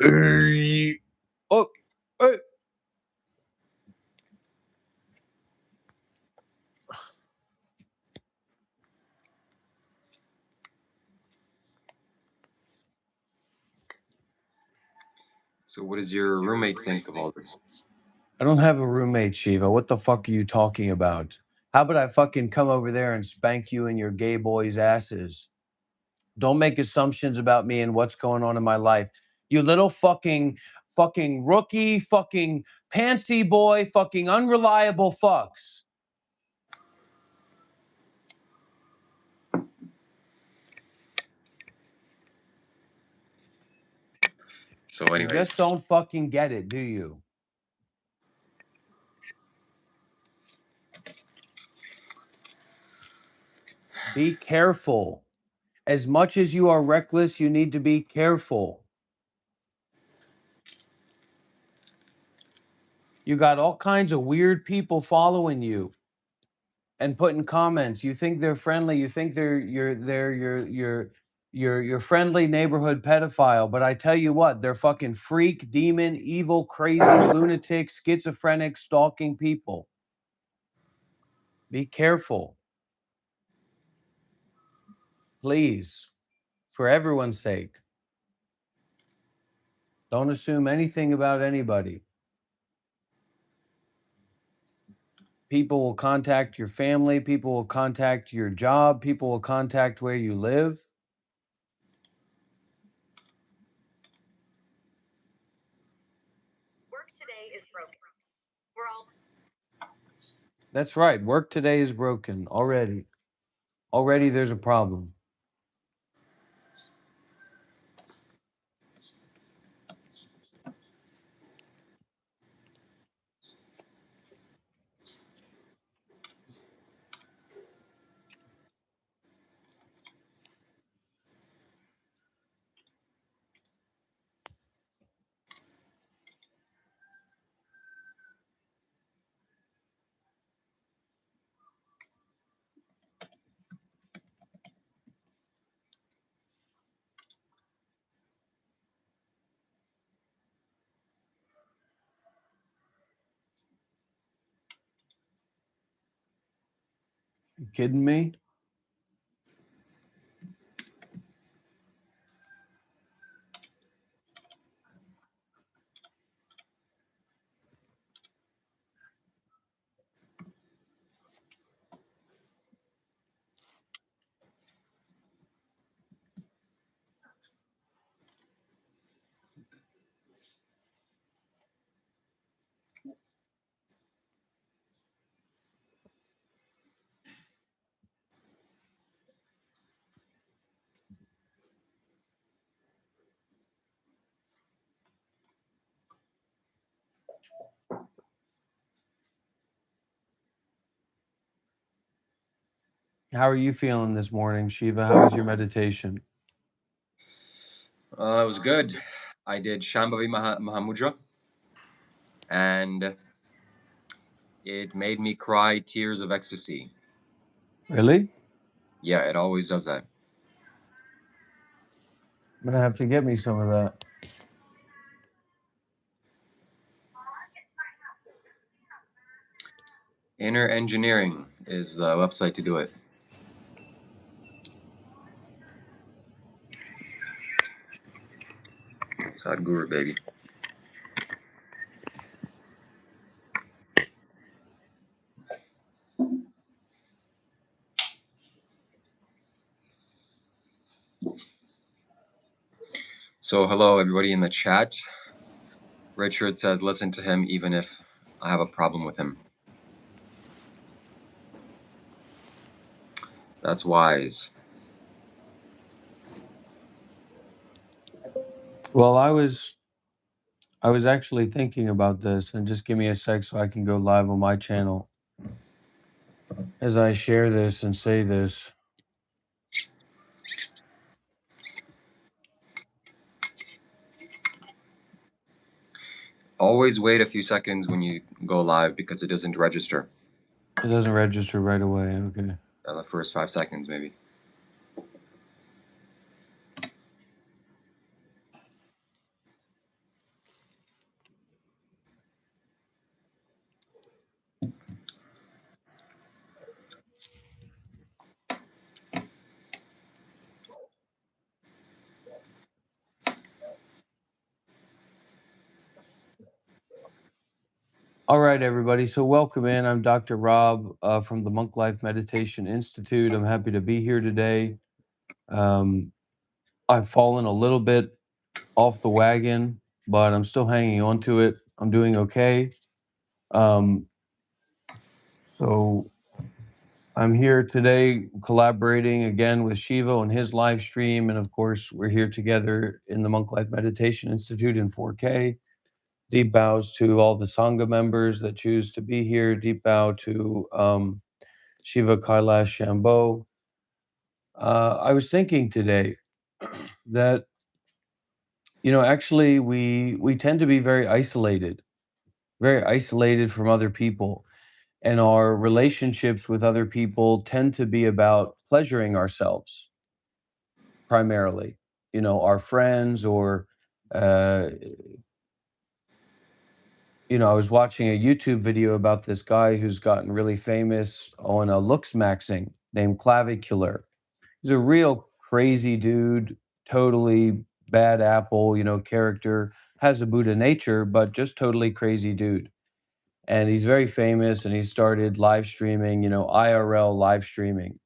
Oh, hey. So what does your roommate think of all this? I don't have a roommate, Shiva. What the fuck are you talking about? How about I fucking come over there and spank you and your gay boys' asses? Don't make assumptions about me and what's going on in my life. You little fucking rookie, fucking pantsy boy, fucking unreliable fucks. So You anyways, just don't fucking get it, do you? Be careful. As much as you are reckless, you need to be careful. You got all kinds of weird people following you and putting comments. You think they're friendly. You think they're your friendly neighborhood pedophile. But I tell you what, they're fucking freak, demon, evil, crazy, lunatic, schizophrenic, stalking people. Be careful. Please. For everyone's sake. Don't assume anything about anybody. People will contact your family, people will contact your job, people will contact where you live. Work today is broken. We're all That's right. Work today is broken already. Already there's a problem. You kidding me? How are you feeling this morning, Shiva? How was your meditation? it was good. I did Shambho Mahamudra, and it made me cry tears of ecstasy. Really? Yeah, it always does that. I'm gonna have to get me some of that. Inner Engineering is the website to do it. Sadhguru, baby. So hello, everybody in the chat. Richard says, listen to him even if I have a problem with him. That's wise. Well, I was actually thinking about this, and just give me a sec so I can go live on my channel as I share this and say this. Always wait a few seconds when you go live because it doesn't register. It doesn't register right away. Okay. The first 5 seconds, maybe. All right, everybody. So, welcome in. I'm Dr. Rob from the Monk Life Meditation Institute. I'm happy to be here today. Um, I've fallen a little bit off the wagon, but I'm still hanging on to it. I'm doing okay. Um, so, I'm here today collaborating again with Shiva on his live stream. And of course, we're here together in the Monk Life Meditation Institute in 4K. Deep bows to all the Sangha members that choose to be here. Deep bow to Shiva, Kailash, Shambho. I was thinking today that actually we tend to be very isolated from other people, and our relationships with other people tend to be about pleasuring ourselves primarily. Our friends or uh, I was watching a YouTube video about this guy who's gotten really famous on a looks maxing named Clavicular. He's a real crazy dude, totally bad apple, character, has a Buddha nature, but just totally crazy dude. And he's very famous and he started live streaming, IRL live streaming.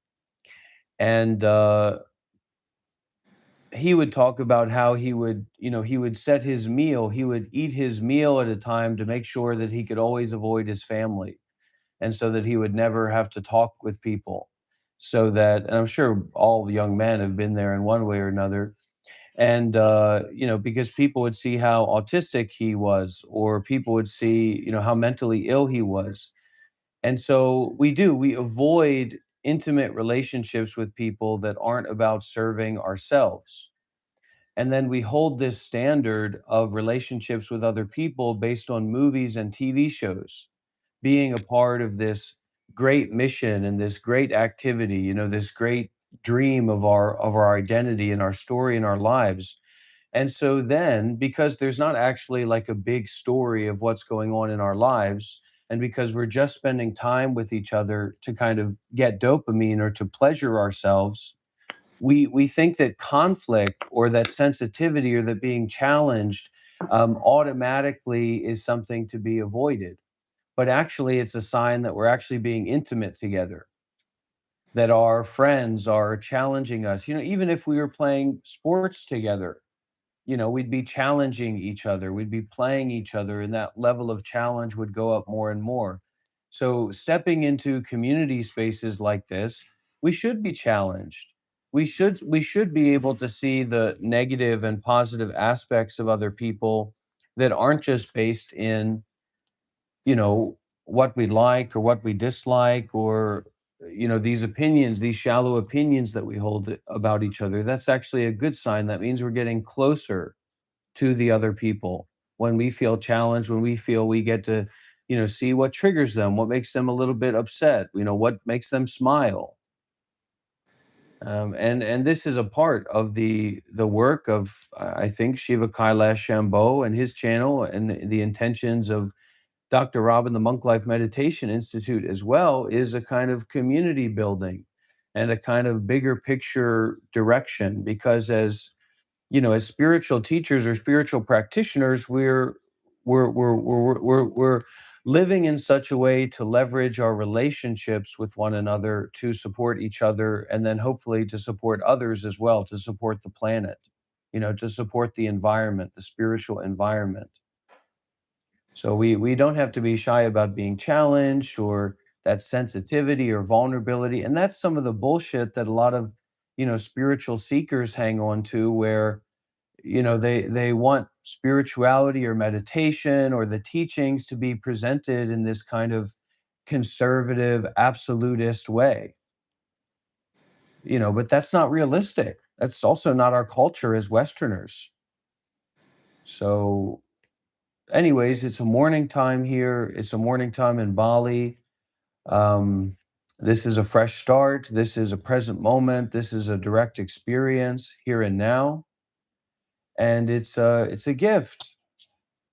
And he would talk about how he would set his meal, he would eat his meal at a time to make sure that he could always avoid his family and so that he would never have to talk with people. So that, and I'm sure all young men have been there in one way or another. And, because people would see how autistic he was, or people would see, how mentally ill he was. And so we avoid intimate relationships with people that aren't about serving ourselves. And then we hold this standard of relationships with other people based on movies and TV shows, being a part of this great mission and this great activity, this great dream of our identity and our story and our lives. And so then, because there's not actually like a big story of what's going on in our lives, and because we're just spending time with each other to kind of get dopamine or to pleasure ourselves, we think that conflict or that sensitivity or that being challenged automatically is something to be avoided. But actually, it's a sign that we're actually being intimate together, that our friends are challenging us. Even if we were playing sports together, we'd be challenging each other, we'd be playing each other, and that level of challenge would go up more and more. So, stepping into community spaces like this, we should be challenged. We should be able to see the negative and positive aspects of other people that aren't just based in, you know, what we like or what we dislike, or these opinions, these shallow opinions that we hold about each other. That's actually a good sign. That means we're getting closer to the other people. When we feel challenged, when we feel we get to, see what triggers them, what makes them a little bit upset, what makes them smile. And this is a part of the work of, I think, Shiva Kailash Shambho and his channel, and the intentions of Dr. Robin, the Monk Life Meditation Institute as well, is a kind of community building and a kind of bigger picture direction. Because as spiritual teachers or spiritual practitioners, we're living in such a way to leverage our relationships with one another to support each other, and then hopefully to support others as well, to support the planet, to support the environment, the spiritual environment. So we don't have to be shy about being challenged, or that sensitivity or vulnerability. And that's some of the bullshit that a lot of, spiritual seekers hang on to, where they want spirituality or meditation or the teachings to be presented in this kind of conservative absolutist way. But that's not realistic. That's also not our culture as Westerners. So, anyways, it's a morning time here, it's a morning time in Bali. um, this is a fresh start, this is a present moment, this is a direct experience here and now. And it's a gift.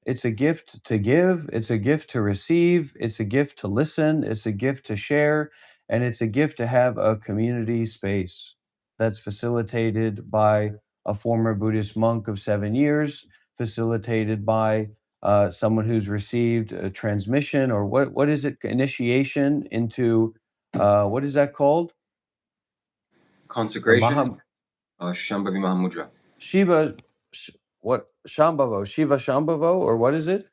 It's a gift to give, it's a gift to receive, it's a gift to listen, it's a gift to share, and it's a gift to have a community space that's facilitated by a former Buddhist monk of 7 years, facilitated by someone who's received a transmission, or what is it, initiation into what is that called? The Consecration, Maha Shambhavi Mahamudra. Shiva, what Shambhavo, Shiva Shambhavo, or what is it?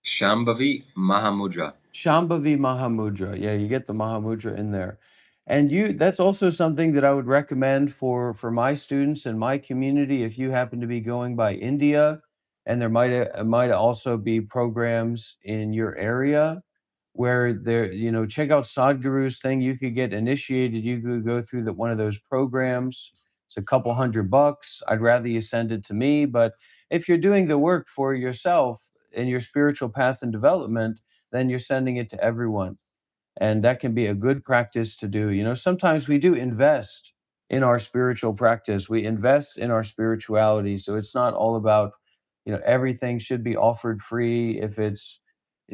Shambhavi Mahamudra. Shambhavi Mahamudra. Yeah, you get the Mahamudra in there. And that's also something that I would recommend for my students and my community if you happen to be going by India, and there might also be programs in your area where check out Sadhguru's thing. You could get initiated. You could go through one of those programs. It's a couple $100. I'd rather you send it to me, but if you're doing the work for yourself in your spiritual path and development, then you're sending it to everyone. And that can be a good practice to do. Sometimes we do invest in our spiritual practice, we invest in our spirituality. So it's not all about, everything should be offered free if it's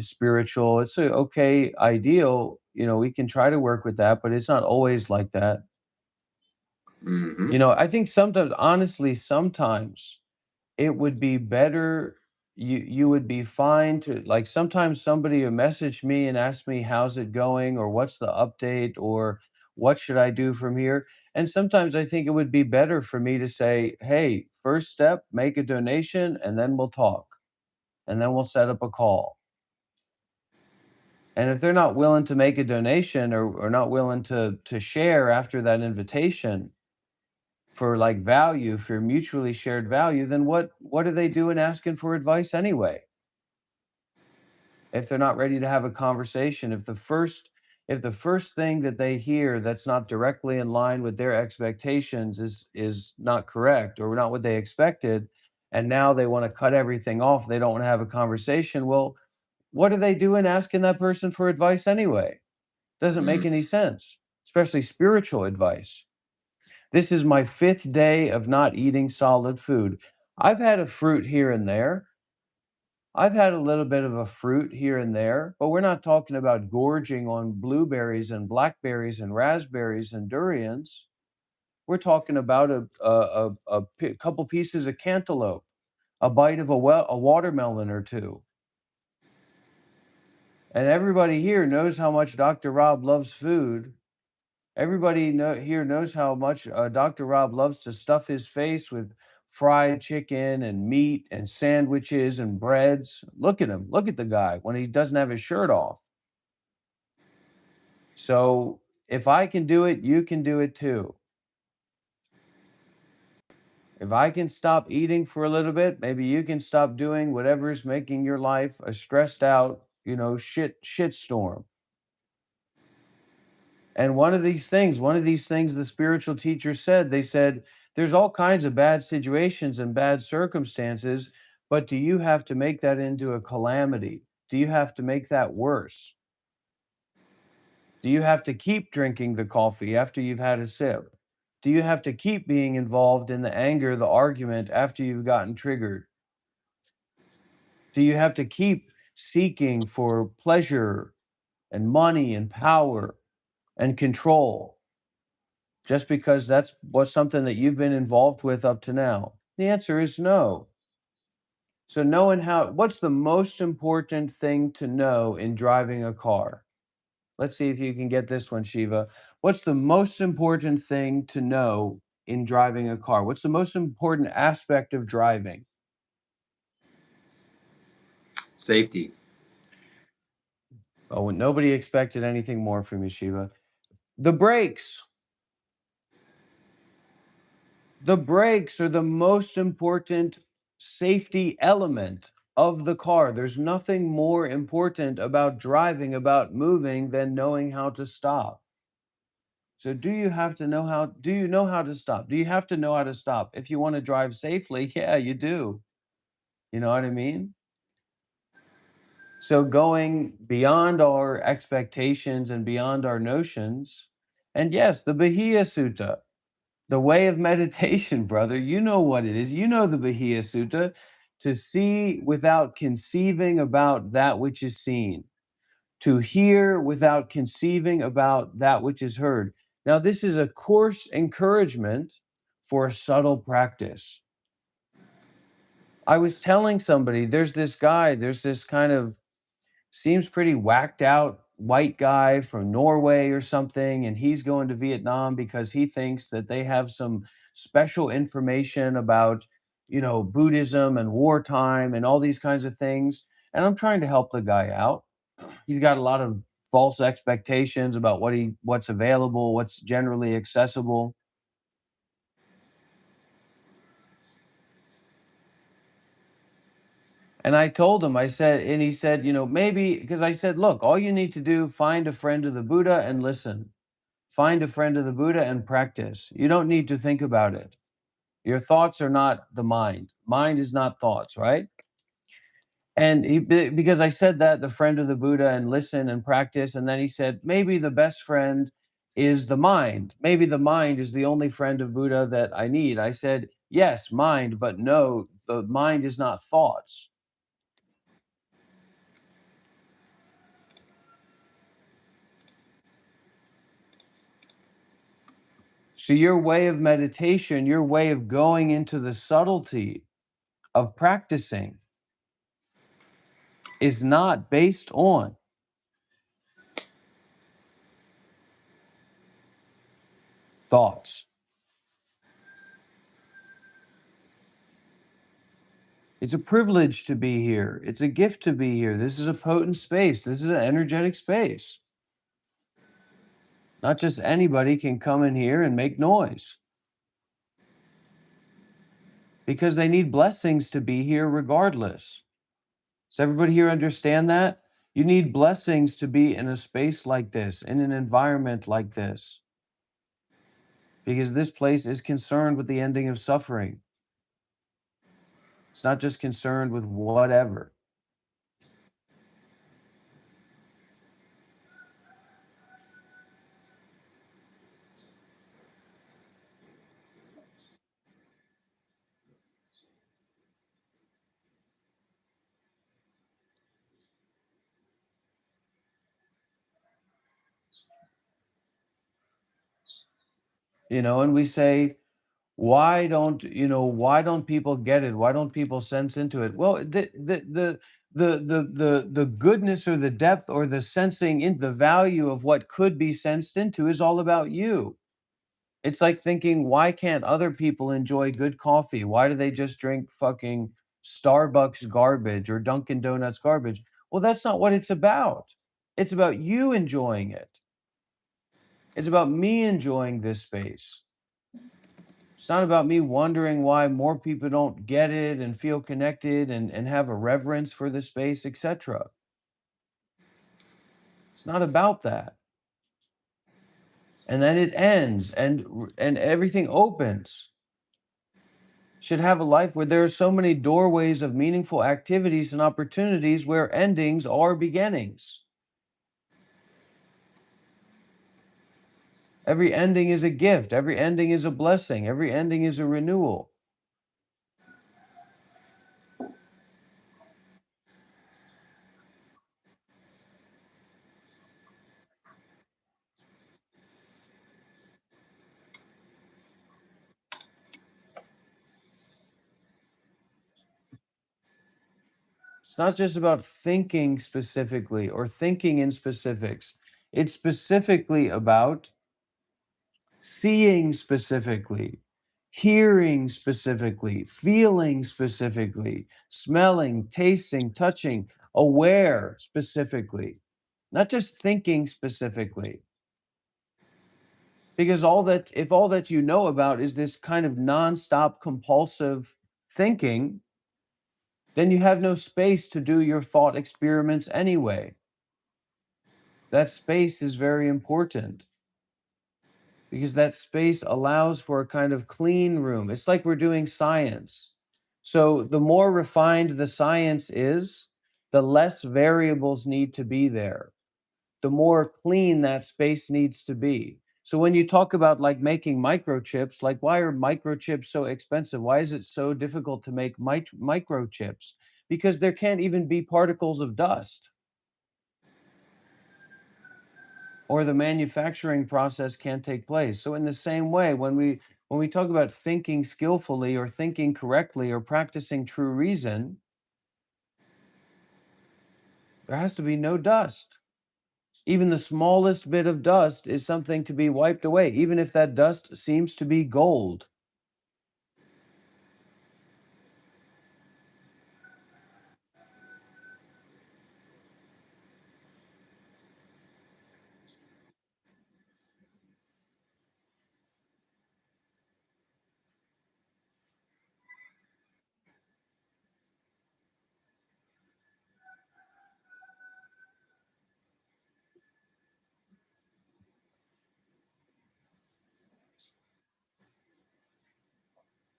spiritual. It's a okay ideal. We can try to work with that, but it's not always like that. Hmm. I think sometimes, honestly, sometimes it would be better, you would be fine to, like, sometimes somebody will message me and ask me, "How's it going?" or "What's the update?" or "What should I do from here?" And sometimes I think it would be better for me to say, "Hey, first step, make a donation, and then we'll talk, and then we'll set up a call." And if they're not willing to make a donation, or not willing to share after that invitation for, like, value, for mutually shared value, then what are they doing asking for advice anyway? If they're not ready to have a conversation, if the first thing that they hear that's not directly in line with their expectations is not correct, or not what they expected, and now they want to cut everything off, they don't want to have a conversation, well, what are they doing asking that person for advice anyway? Doesn't make any sense, especially spiritual advice. This is my fifth day of not eating solid food. I've had a fruit here and there. I've had a little bit of a fruit here and there, but we're not talking about gorging on blueberries and blackberries and raspberries and durians. We're talking about a couple pieces of cantaloupe, a bite of a watermelon or two. And everybody here knows how much Dr. Rob loves food. Everybody here knows how much Dr. Rob loves to stuff his face with fried chicken and meat and sandwiches and breads. Look at him. Look at the guy when he doesn't have his shirt off. So if I can do it, you can do it too. If I can stop eating for a little bit, maybe you can stop doing whatever is making your life a stressed out, shit storm. And one of these things the spiritual teachers said, they said, there's all kinds of bad situations and bad circumstances, but do you have to make that into a calamity? Do you have to make that worse? Do you have to keep drinking the coffee after you've had a sip? Do you have to keep being involved in the anger, the argument after you've gotten triggered? Do you have to keep seeking for pleasure and money and power and control, just because that's what's something that you've been involved with up to now? The answer is no. So what's the most important thing to know in driving a car? Let's see if you can get this one, Shiva. What's the most important thing to know in driving a car? What's the most important aspect of driving? Safety. Oh, nobody expected anything more from you, Shiva. The brakes. The brakes are the most important safety element of the car. There's nothing more important about driving, about moving, than knowing how to stop. So do you know how to stop? Do you have to know how to stop? If you want to drive safely, yeah, you do. You know what I mean? So going beyond our expectations and beyond our notions, and yes, the Bahia Sutta, the way of meditation, brother, you know what it is. You know the Bahia Sutta, to see without conceiving about that which is seen, to hear without conceiving about that which is heard. Now, this is a coarse encouragement for a subtle practice. I was telling somebody there's this guy, there's this kind of seems pretty whacked out white guy from Norway or something, and he's going to Vietnam because he thinks that they have some special information about, Buddhism and wartime and all these kinds of things. And I'm trying to help the guy out. He's got a lot of false expectations about what's available, what's generally accessible. And I told him, I said, and he said, maybe because I said, look, all you need to do, find a friend of the Buddha and listen. Find a friend of the Buddha and practice. You don't need to think about it. Your thoughts are not the mind. Mind is not thoughts, right? And because I said that, the friend of the Buddha, and listen and practice. And then he said, maybe the best friend is the mind. Maybe the mind is the only friend of Buddha that I need. I said, yes, mind, but no, the mind is not thoughts. So your way of meditation, your way of going into the subtlety of practicing is not based on thoughts. It's a privilege to be here. It's a gift to be here. This is a potent space. This is an energetic space. Not just anybody can come in here and make noise because they need blessings to be here regardless. Does everybody here understand that? You need blessings to be in a space like this, in an environment like this, because this place is concerned with the ending of suffering. It's not just concerned with whatever. And we say, why don't people get it? Why don't people sense into it? Well, the goodness or the depth or the sensing in the value of what could be sensed into is all about you. It's like thinking, why can't other people enjoy good coffee? Why do they just drink fucking Starbucks garbage or Dunkin' Donuts garbage? Well, that's not what it's about. It's about you enjoying it. It's about me enjoying this space. It's not about me wondering why more people don't get it and feel connected and have a reverence for the space, etc. It's not about that. And then it ends and everything opens. Should have a life where there are so many doorways of meaningful activities and opportunities where endings are beginnings. Every ending is a gift. Every ending is a blessing. Every ending is a renewal. It's not just about thinking specifically or thinking in specifics. It's specifically about seeing specifically, hearing specifically, feeling specifically, smelling, tasting, touching, aware specifically, not just thinking specifically. Because if all that you know about is this kind of nonstop compulsive thinking, then you have no space to do your thought experiments anyway. That space is very important because that space allows for a kind of clean room. It's like we're doing science. So the more refined the science is, the less variables need to be there, the more clean that space needs to be. So when you talk about like making microchips, like why are microchips so expensive? Why is it so difficult to make microchips? Because there can't even be particles of dust, or the manufacturing process can't take place. So in the same way, when When we talk about thinking skillfully or thinking correctly or practicing true reason, there has to be no dust. Even the smallest bit of dust is something to be wiped away, even if that dust seems to be gold.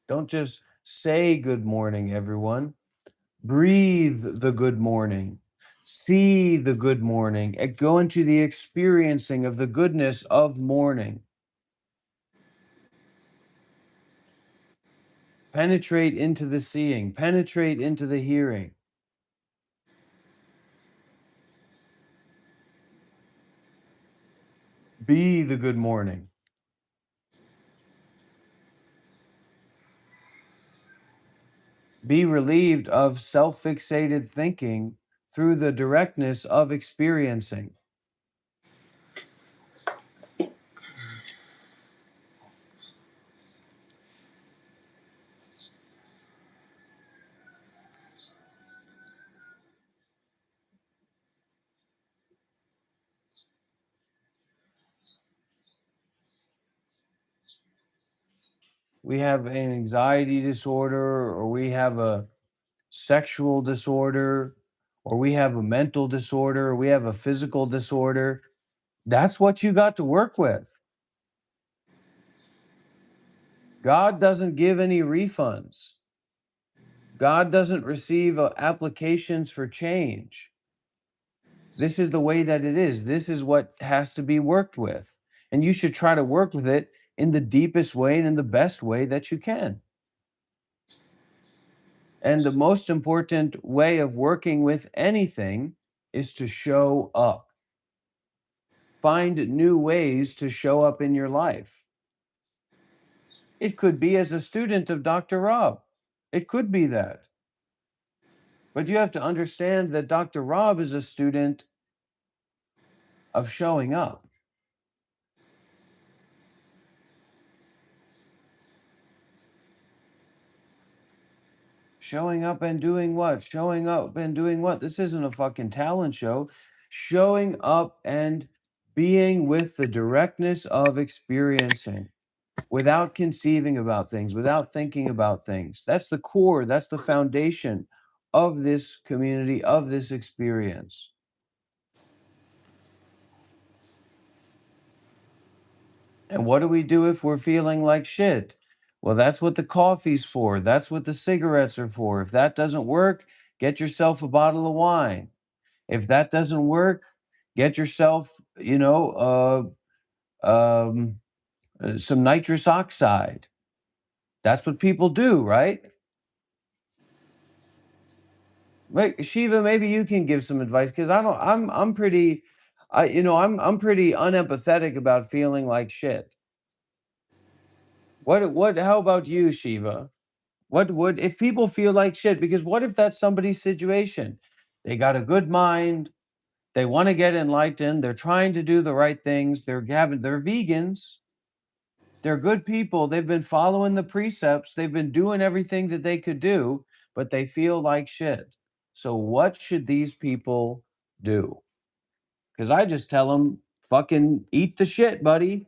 Don't just say good morning, everyone. Breathe the good morning. See the good morning and go into the experiencing of the goodness of morning. Penetrate into the seeing, penetrate into the hearing. Be the good morning. Be relieved of self fixated thinking through the directness of experiencing. We have an anxiety disorder, or we have a sexual disorder, or we have a mental disorder, or we have a physical disorder. That's what you got to work with. God doesn't give any refunds. God doesn't receive applications for change. This is the way that it is. This is what has to be worked with. And you should try to work with it in the deepest way and in the best way that you can. And the most important way of working with anything is to show up. Find new ways to show up in your life. It could be as a student of Dr. Rob. It could be that. But you have to understand that Dr. Rob is a student of showing up. Showing up and doing what? Showing up and doing what? This isn't a fucking talent show. Showing up and being with the directness of experiencing without conceiving about things, without thinking about things. That's the core, that's the foundation of this community, of this experience. And what do we do if we're feeling like shit? Well, that's what the coffee's for. That's what the cigarettes are for. If that doesn't work, get yourself a bottle of wine. If that doesn't work, get yourself, some nitrous oxide. That's what people do, right? Like Shiva, maybe you can give some advice because I don't. I'm pretty. I'm pretty unempathetic about feeling like shit. What? How about you, Shiva? What would if people feel like shit? Because what if that's somebody's situation? They got a good mind. They want to get enlightened. They're trying to do the right things. They're vegans. They're good people. They've been following the precepts. They've been doing everything that they could do, but they feel like shit. So what should these people do? Because I just tell them, fucking eat the shit, buddy.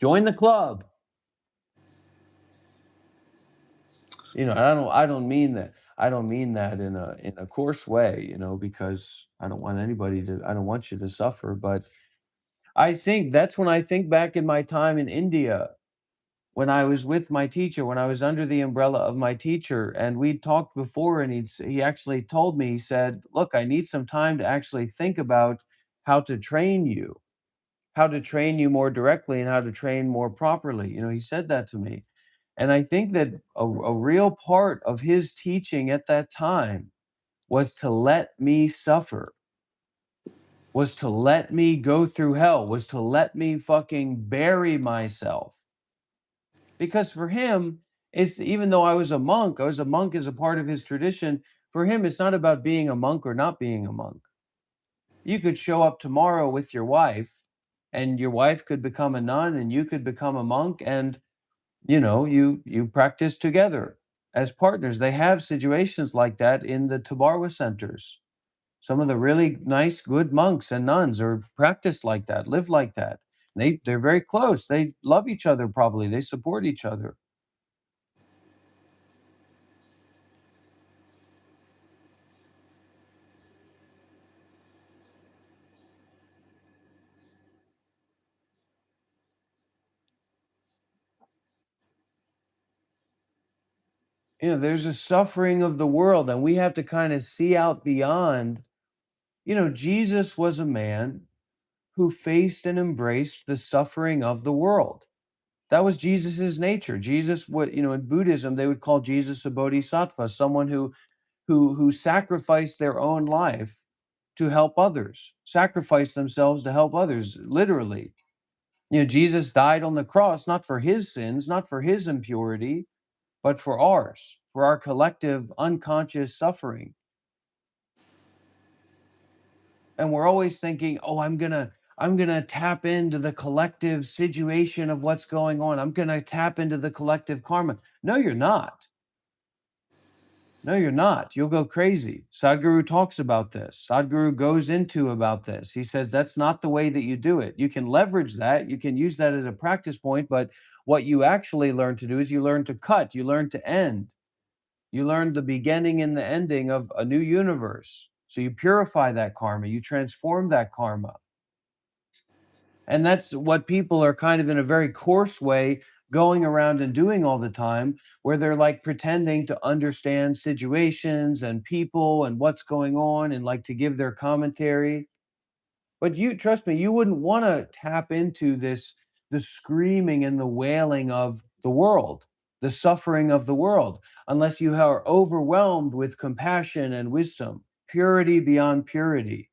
Join the club. I don't mean that. I don't mean that in a coarse way, because I don't want I don't want you to suffer. But I think that's when I think back in my time in India, when I was with my teacher, when I was under the umbrella of my teacher, and we talked before, and he actually told me, he said, "Look, I need some time to actually think about how to train you, how to train you more directly and how to train more properly." He said that to me. And I think that a real part of his teaching at that time was to let me suffer, was to let me go through hell, was to let me fucking bury myself. Because for him, it's even though I was a monk as a part of his tradition. For him, it's not about being a monk or not being a monk. You could show up tomorrow with your wife, and your wife could become a nun, and you could become a monk, and you practice together as partners. They have situations like that in the Tabarwa centers. Some of the really nice, good monks and nuns are practice like that, live like that. They're very close. They love each other probably. They support each other. There's a suffering of the world, and we have to kind of see out beyond. Jesus was a man who faced and embraced the suffering of the world. That was Jesus's nature. Jesus, what in Buddhism they would call Jesus a bodhisattva, someone who sacrificed their own life to help others, sacrificed themselves to help others, literally. Jesus died on the cross not for his sins, not for his impurity, but for ours, for our collective unconscious suffering. And we're always thinking, "Oh, I'm going to tap into the collective situation of what's going on. I'm going to tap into the collective karma." No, you're not. No, you're not. You'll go crazy. Sadhguru talks about this. Sadhguru goes into about this. He says that's not the way that you do it. You can leverage that. You can use that as a practice point, but what you actually learn to do is you learn to cut, you learn to end. You learn the beginning and the ending of a new universe. So you purify that karma, you transform that karma. And that's what people are kind of in a very coarse way going around and doing all the time, where they're like pretending to understand situations and people and what's going on and like to give their commentary. But you trust me, you wouldn't want to tap into the screaming and the wailing of the world, the suffering of the world, unless you are overwhelmed with compassion and wisdom, purity beyond purity.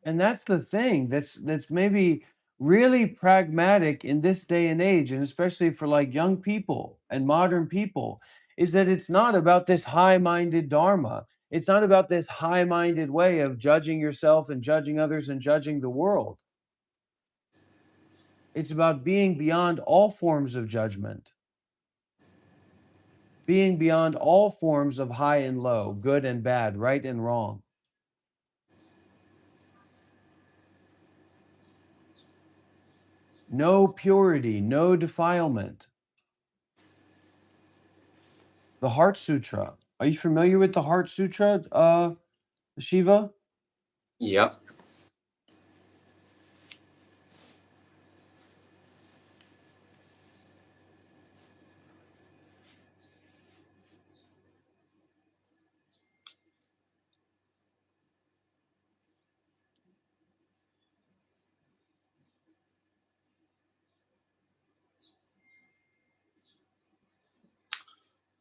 And that's the thing that's maybe really pragmatic in this day and age, and especially for like young people and modern people, is that it's not about this high-minded dharma. It's not about this high-minded way of judging yourself and judging others and judging the world. It's about being beyond all forms of judgment, being beyond all forms of high and low, good and bad, right and wrong. No purity, no defilement. The Heart Sutra. Are you familiar with the Heart Sutra, Shiva? Yep.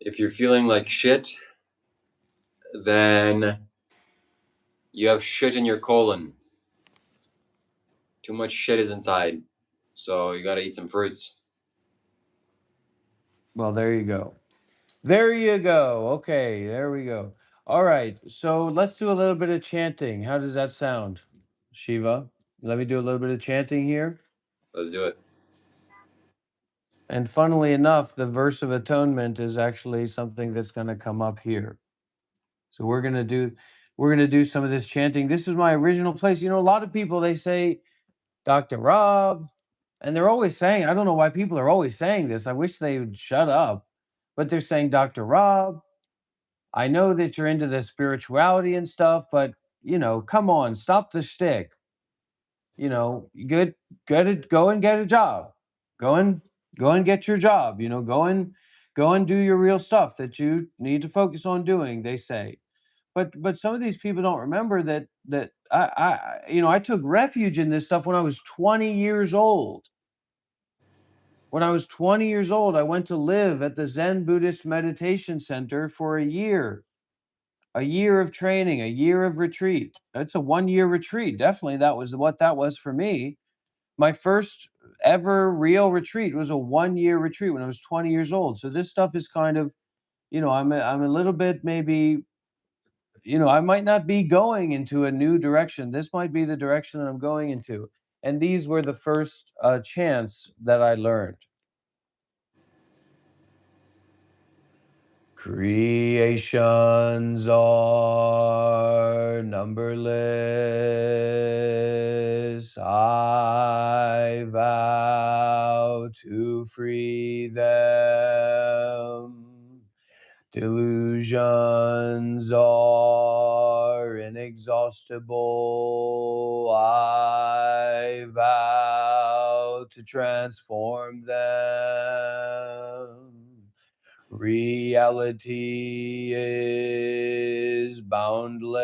If you're feeling like shit, then you have shit in your colon. Too much shit is inside. So you gotta eat some fruits. Well, there you go. There you go. Okay, there we go. All right. So let's do a little bit of chanting. How does that sound, Shiva? Let me do a little bit of chanting here. Let's do it. And funnily enough, the verse of atonement is actually something that's going to come up here. So we're going to do some of this chanting. This is my original place. A lot of people they say Dr. Rob, and they're always saying, I don't know why people are always saying this. I wish they would shut up. But they're saying, Dr. Rob, I know that you're into the spirituality and stuff, but come on, stop the shtick. Go and get a job. Go and go and get your job. Go and do your real stuff that you need to focus on doing. They say, but some of these people don't remember that I took refuge in this stuff when I was 20 years old. When I was 20 years old, I went to live at the Zen Buddhist Meditation Center for a year of training, a year of retreat. It's a 1 year retreat. Definitely, that was what that was for me. My first ever real retreat was a 1 year retreat when I was 20 years old. So this stuff is kind of, I'm a little bit maybe, I might not be going into a new direction. This might be the direction that I'm going into. And these were the first chants that I learned. Creations are numberless. I vow to free them. Delusions are inexhaustible. I vow to transform them. Reality is boundless.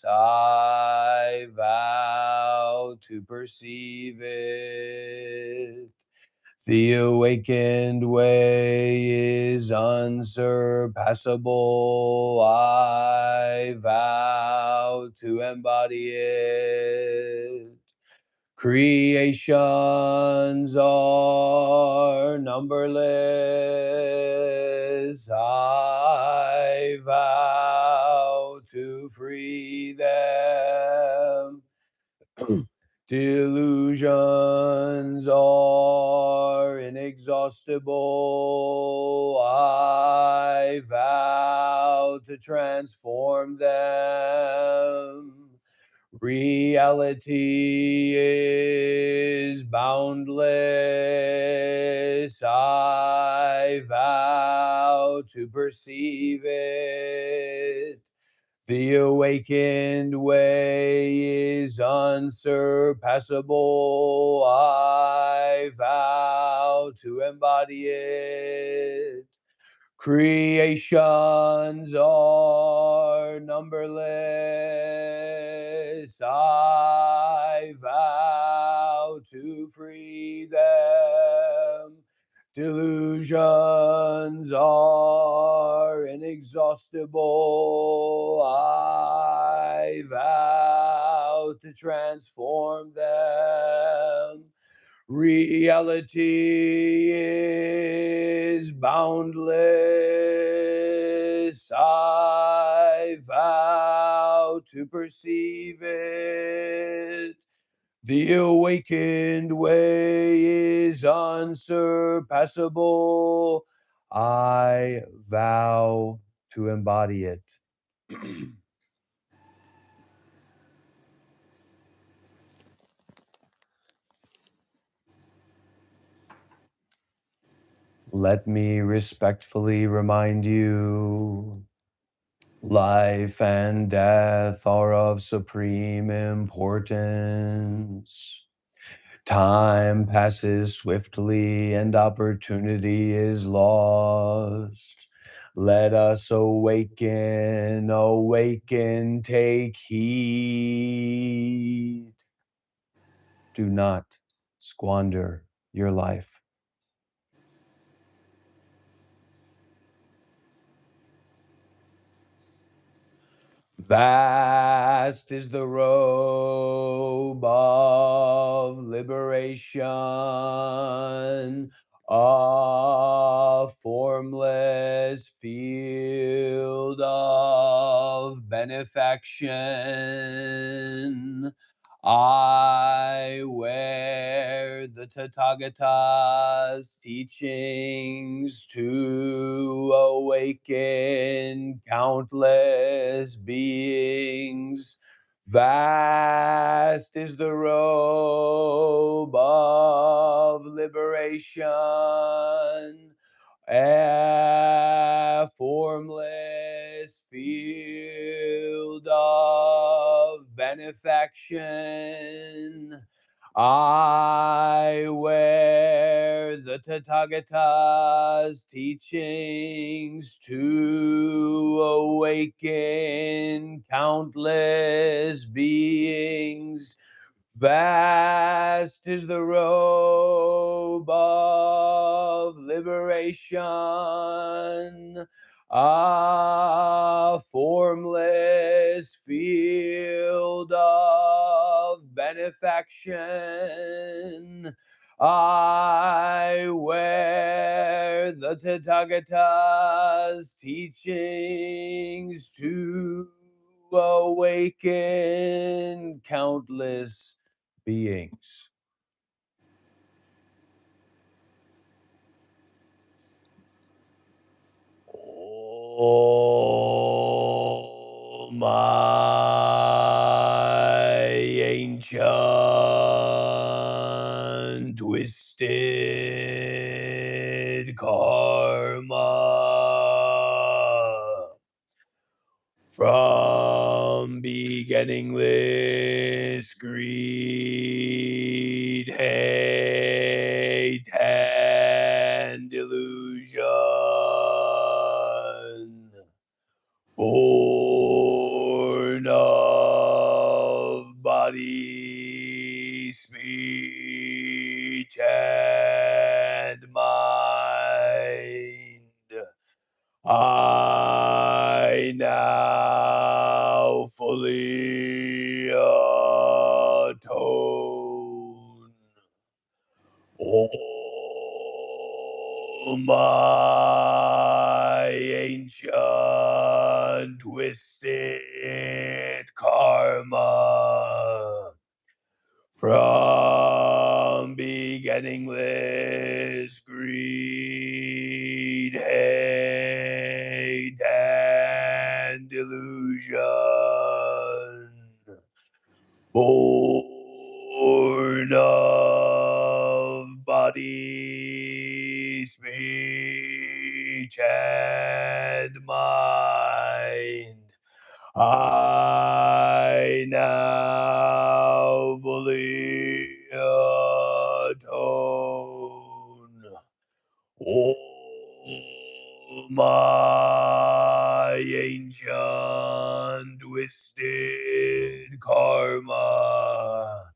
I vow to perceive it. The awakened way is unsurpassable. I vow to embody it. Creations are numberless. I vow to free them. Delusions are inexhaustible. I vow to transform them. Reality is boundless. I vow to perceive it. The awakened way is unsurpassable. I vow to embody it. Creations are numberless. I vow to free them. Delusions are inexhaustible. I vow to transform them. Reality is boundless. I vow to perceive it. The awakened way is unsurpassable. I vow to embody it. Let me respectfully remind you, life and death are of supreme importance. Time passes swiftly and opportunity is lost. Let us awaken, awaken, take heed. Do not squander your life. Vast is the robe of liberation, a formless field of benefaction. I wear the Tathagata's teachings to awaken countless beings. Vast is the robe of liberation, a formless field of benefaction. I wear the Tathagata's teachings to awaken countless beings. Vast is the robe of liberation, a formless field of benefaction. I wear the Tathagata's teachings to awaken countless beings. Oh, my ancient twisted karma from beginningless greed, hate, and delusion. Born of body, speech, and mind. I now fully atone. Oh, my ancient twisted karma from beginningless greed, hate, and delusion. Born of body, speech, and mind. I now fully atone. Oh, my ancient twisted karma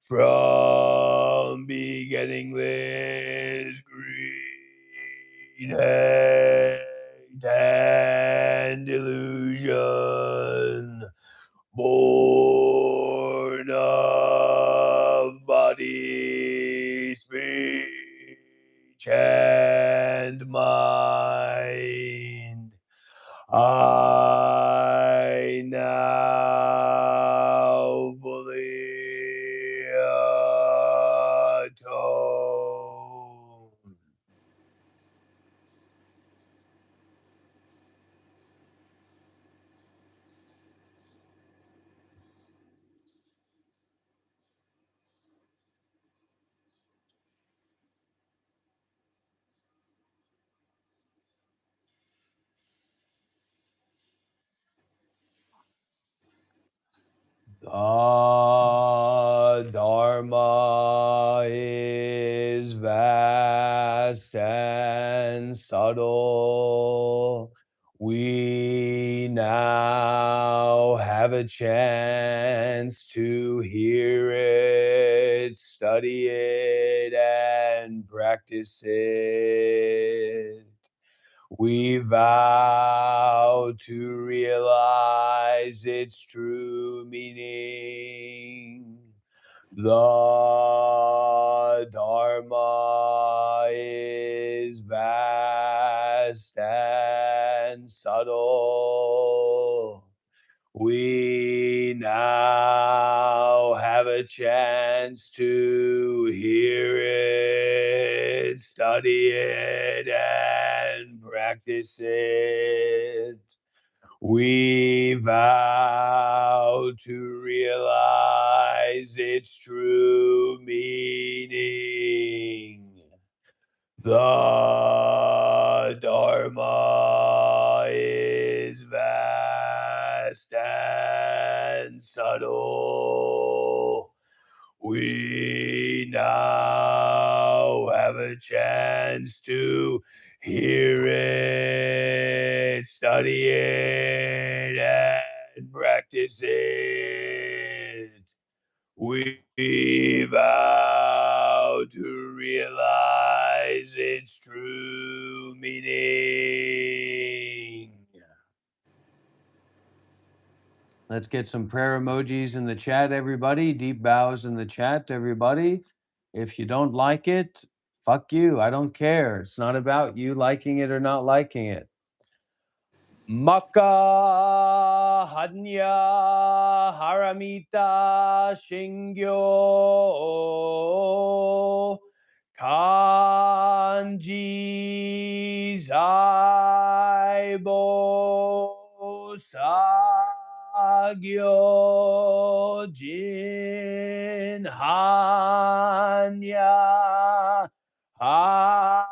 from beginningless greed, hate, and delusion. Born of body, speech, and mind. I now fully atone. The Dharma is vast and subtle. We now have a chance to hear it, study it, and practice it. We vow to realize its true meaning. The Dharma is vast and subtle. We now have a chance to hear it, study it, and practice it. We vow to realize its true meaning. The Dharma is vast and subtle. We now have a chance to hear it, study it, and practice it. We Let's get some prayer emojis in the chat, everybody. Deep bows in the chat, everybody. If you don't like it, fuck you. I don't care. It's not about you liking it or not liking it. Maka Hanya Haramita Shingyo Kanji Zaibo Sagyo Jin Hanya Haramita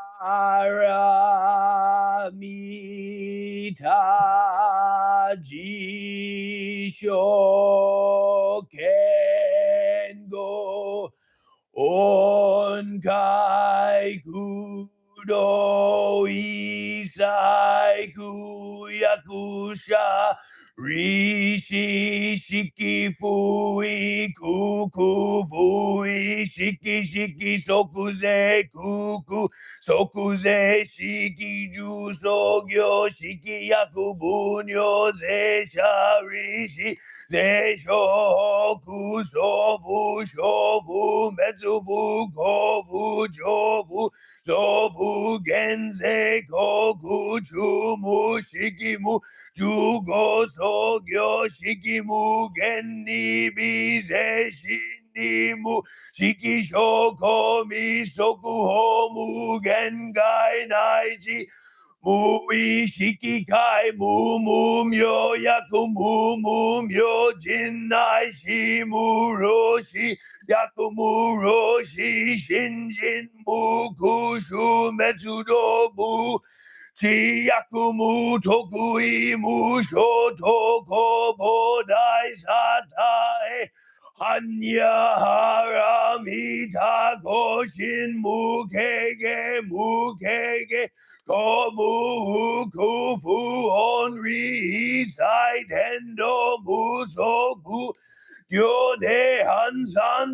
Jisho Kengo Onkai Kudo Isai Kuyakusha Rishi Shiki Fui Kuku Fui Shiki Shiki Sokuze Kuku Sokuze Shiki Ju Sogyo Shiki Yakubunyo Ze Sharishi Ze Shoku Sobu Shobu Metsubu Kobu Jobu Sobu Genze Koku Chumu Shikimu Jugo Sogyo Shikimu Genni Bize Shinimu Shiki Shoko Misoku Homu Gengai Naiji Mui Shiki Kai Mu Myo Yaku Mu Myo Jinnai Shimu Roshi Yaku Mu Roshi Shinjin Mukushu Metsudo Bu Chiyakumu Tokui Musho Bodai Satai Hanya Haramita Goshin Mukege Komu Kufu Onri Isai Tendo Musoku Gyode Hansan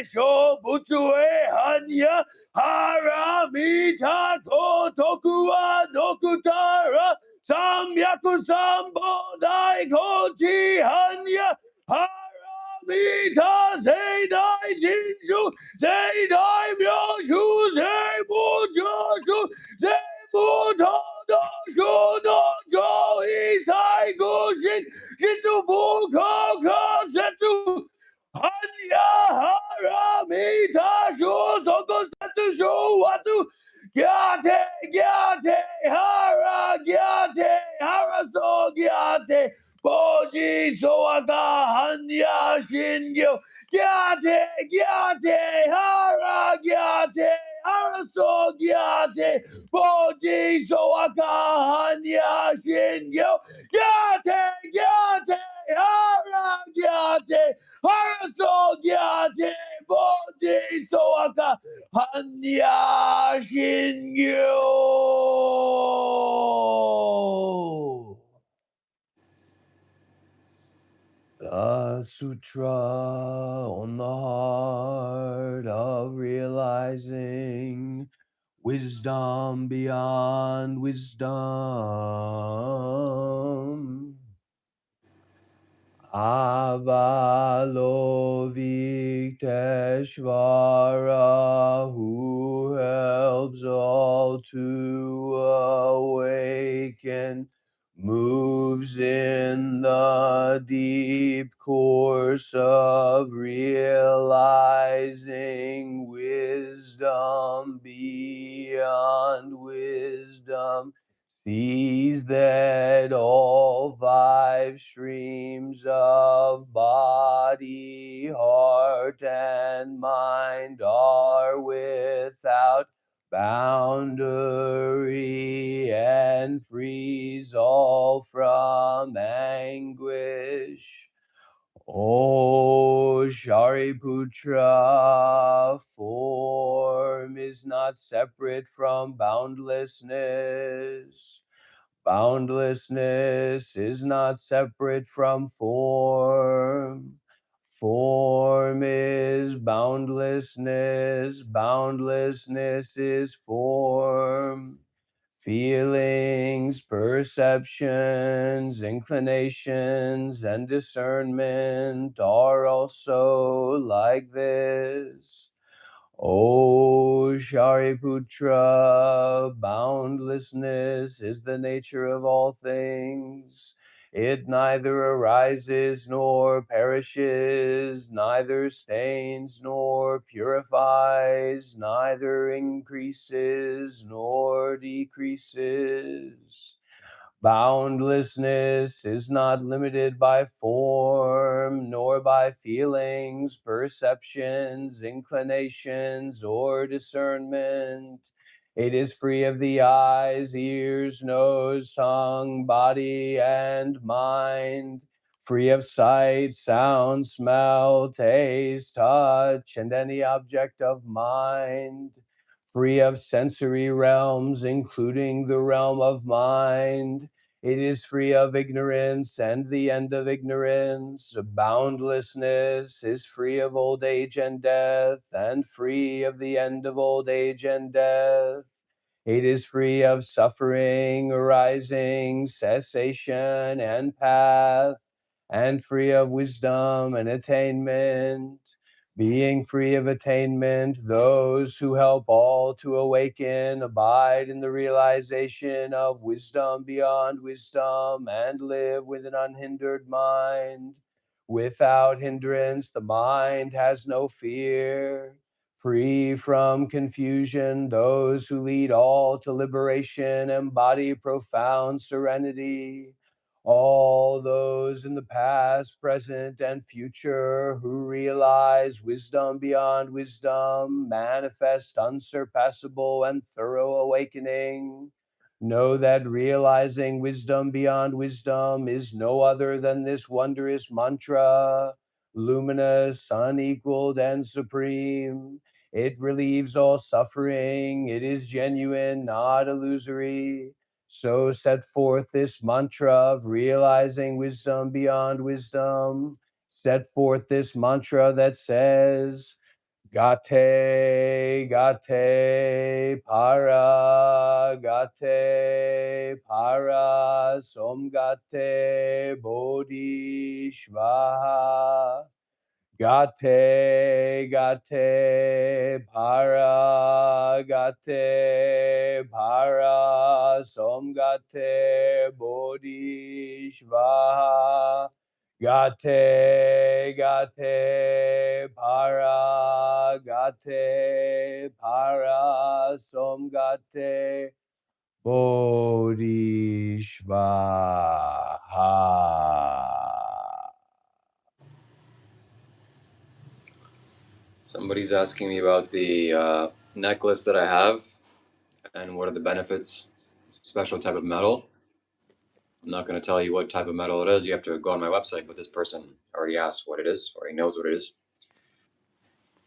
Sho Butsue Hanya Haramita Kotokua Nokutara Samyaku Sambo Dai Kochi Hanya Haramita Zeidai Jinju Zeidai Myoshu Zebu Joshu Zebu Todo Shuno Jo Isai Gushin Jitsu Fuko Setsu Hanya Haramita Shu Soko Setsu Shu Watsu Gyate Hara So Gyate Boji Soaka Hanya Shingyo Gyate Hara So Gyate Boji Soaka Hanya Shingyo Gyate Hara Gyate Boji Soaka Hanya Shingyo. The Sutra on the Heart of Realizing Wisdom Beyond Wisdom. Avalovikteshvara, who helps all to awaken, moves in the deep course of realizing wisdom beyond wisdom, sees that all 5 streams of body, heart, and mind are without boundary and frees all from anguish. O Shariputra, form is not separate from boundlessness. Boundlessness is not separate from form. Form is boundlessness. Boundlessness is form. feelings, perceptions, inclinations, and discernment are also like this. O Shariputra, boundlessness is the nature of all things. It neither arises nor perishes, neither stains nor purifies, neither increases nor decreases. Boundlessness is not limited by form, nor by feelings, perceptions, inclinations, or discernment. It is free of the eyes, ears, nose, tongue, body, and mind, free of sight, sound, smell, taste, touch, and any object of mind, free of sensory realms, including the realm of mind. It is free of ignorance and the end of ignorance. Boundlessness is free of old age and death, and free of the end of old age and death. It is free of suffering, arising, cessation, and path, and free of wisdom and attainment. Being free of attainment, those who help all to awaken abide in the realization of wisdom beyond wisdom and live with an unhindered mind. Without hindrance, the mind has no fear. Free from confusion, those who lead all to liberation embody profound serenity. All those in the past, present, and future who realize wisdom beyond wisdom, manifest unsurpassable and thorough awakening. Know that realizing wisdom beyond wisdom is no other than this wondrous mantra, luminous, unequaled, and supreme. It relieves all suffering. It is genuine, not illusory. So set forth this mantra of realizing wisdom beyond wisdom. Set forth this mantra that says, Gate, gate, para, somgate, bodhishvaha. Gate, para, somgate, bodhishvaha. Gate, para, somgate, bodhishvaha. Somebody's asking me about the necklace that I have and what are the benefits. Special type of metal. I'm not going to tell you what type of metal it is. You have to go on my website, but this person already asked what it is, or he knows what it is.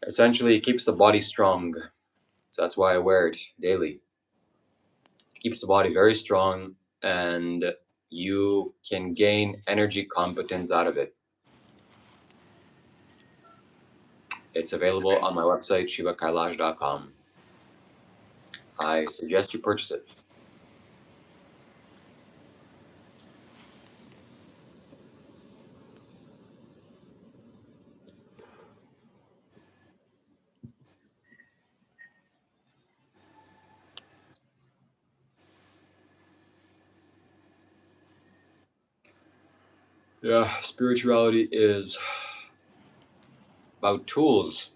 Essentially, it keeps the body strong. So that's why I wear it daily. It keeps the body very strong, and you can gain energy competence out of it. It's available on my website, shivakailash.com. I suggest you purchase it. Yeah, spirituality is about tools.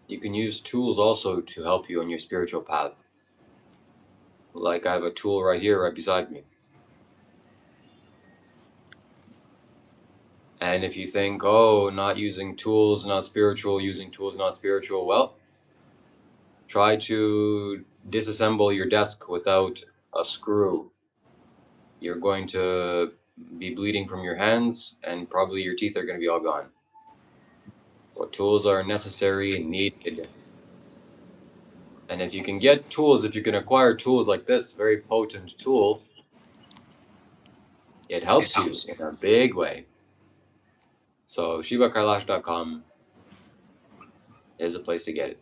You can use tools also to help you on your spiritual path. Like I have a tool right here, right beside me. And if you think, oh, not using tools, not spiritual, using tools, not spiritual, well, try to disassemble your desk without a screw. You're going to be bleeding from your hands, and probably your teeth are going to be all gone. So tools are necessary and needed. And if you can get tools, if you can acquire tools like this very potent tool, it helps you in a big way. So shivakailash.com is a place to get it.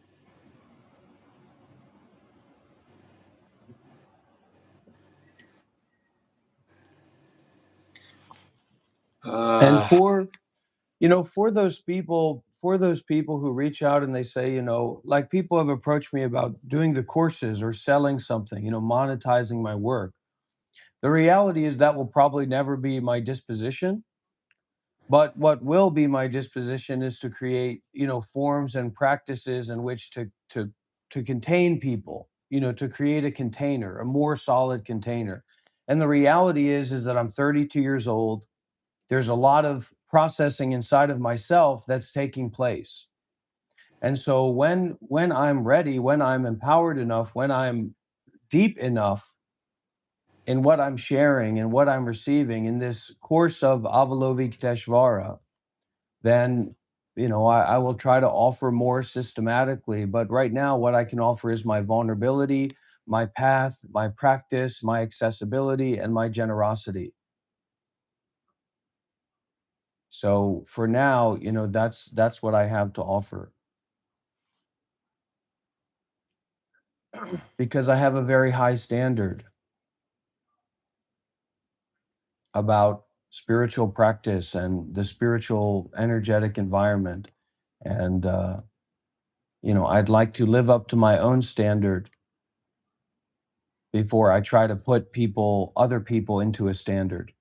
And Uh, for those people, who reach out and they say, like, people have approached me about doing the courses or selling something, monetizing my work. The reality is that will probably never be my disposition. But what will be my disposition is to create, forms and practices in which to contain people, to create a container, a more solid container. And the reality is that I'm 32 years old. There's a lot of processing inside of myself that's taking place. And so when I'm ready, when I'm empowered enough, when I'm deep enough in what I'm sharing and what I'm receiving in this course of Avalovikiteshvara, then I will try to offer more systematically. But right now, what I can offer is my vulnerability, my path, my practice, my accessibility, and my generosity. So for now, that's what I have to offer, because I have a very high standard about spiritual practice and the spiritual energetic environment. And I'd like to live up to my own standard before I try to put other people into a standard.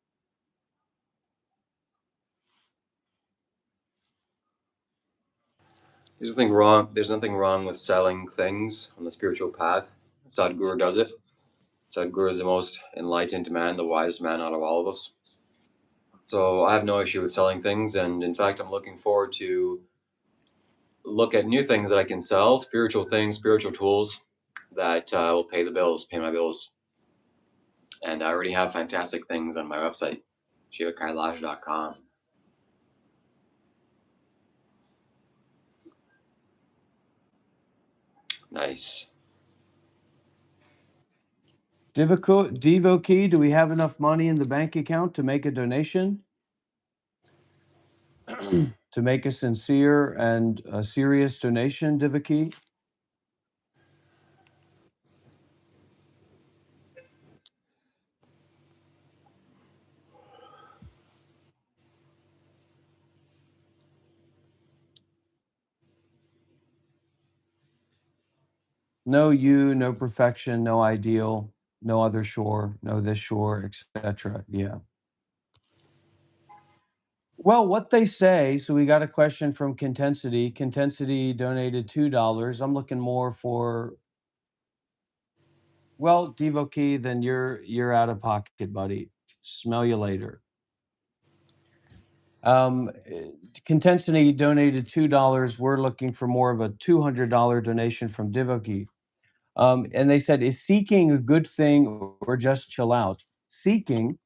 there's nothing wrong with selling things on the spiritual path. Sadhguru does it. Sadhguru is the most enlightened man, the wisest man out of all of us. So I have no issue with selling things, and in fact, I'm looking forward to look at new things that I can sell, spiritual things, spiritual tools that will pay the bills, pay my bills. And I already have fantastic things on my website, shivakailash.com. Nice. Devotee, do we have enough money in the bank account to make a donation? To make a sincere and a serious donation, Devotee? No you, no perfection, no ideal, no other shore, no this shore, etc. Yeah. Well, what they say, so we got a question from Contensity. Contensity donated $2. I'm looking more for, well, Devotee, then you're out of pocket, buddy. Smell you later. Um, Contensity donated $2. We're looking for more of a $200 donation from Devotee. And they said, is seeking a good thing or just chill out? Seeking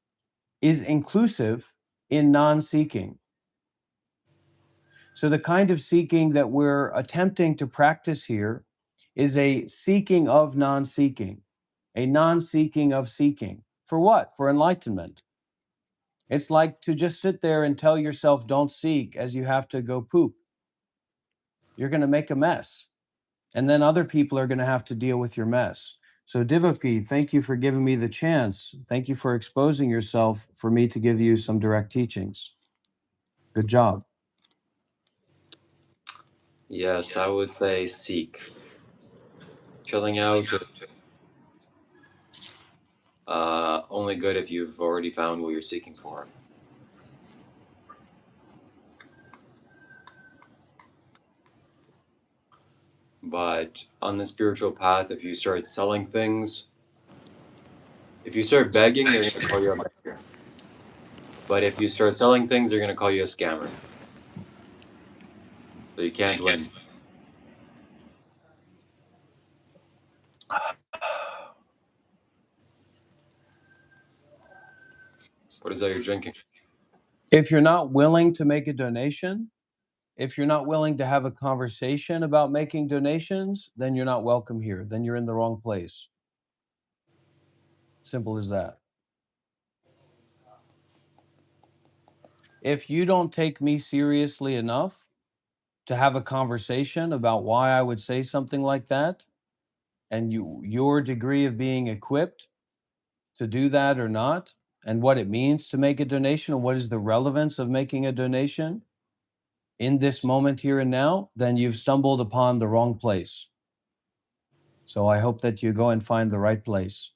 is inclusive in non-seeking. So the kind of seeking that we're attempting to practice here is a seeking of non-seeking, a non-seeking of seeking. For what? For enlightenment. It's like to just sit there and tell yourself, don't seek, as you have to go poop. You're going to make a mess. And then other people are going to have to deal with your mess. So, Devotee, thank you for giving me the chance. Thank you for exposing yourself for me to give you some direct teachings. Good job. Yes, I would say seek. Chilling out, only good if you've already found what you're seeking for. But on the spiritual path, if you start selling things, if you start begging, they're going to call you a beggar. But if you start selling things, they're going to call you a scammer. So you can't win. What is that you're drinking? If you're not willing to make a donation, if you're not willing to have a conversation about making donations, then you're not welcome here. Then you're in the wrong place. Simple as that. If you don't take me seriously enough to have a conversation about why I would say something like that, and your degree of being equipped to do that or not, and what it means to make a donation, and what is the relevance of making a donation in this moment here and now, then you've stumbled upon the wrong place. So I hope that you go and find the right place.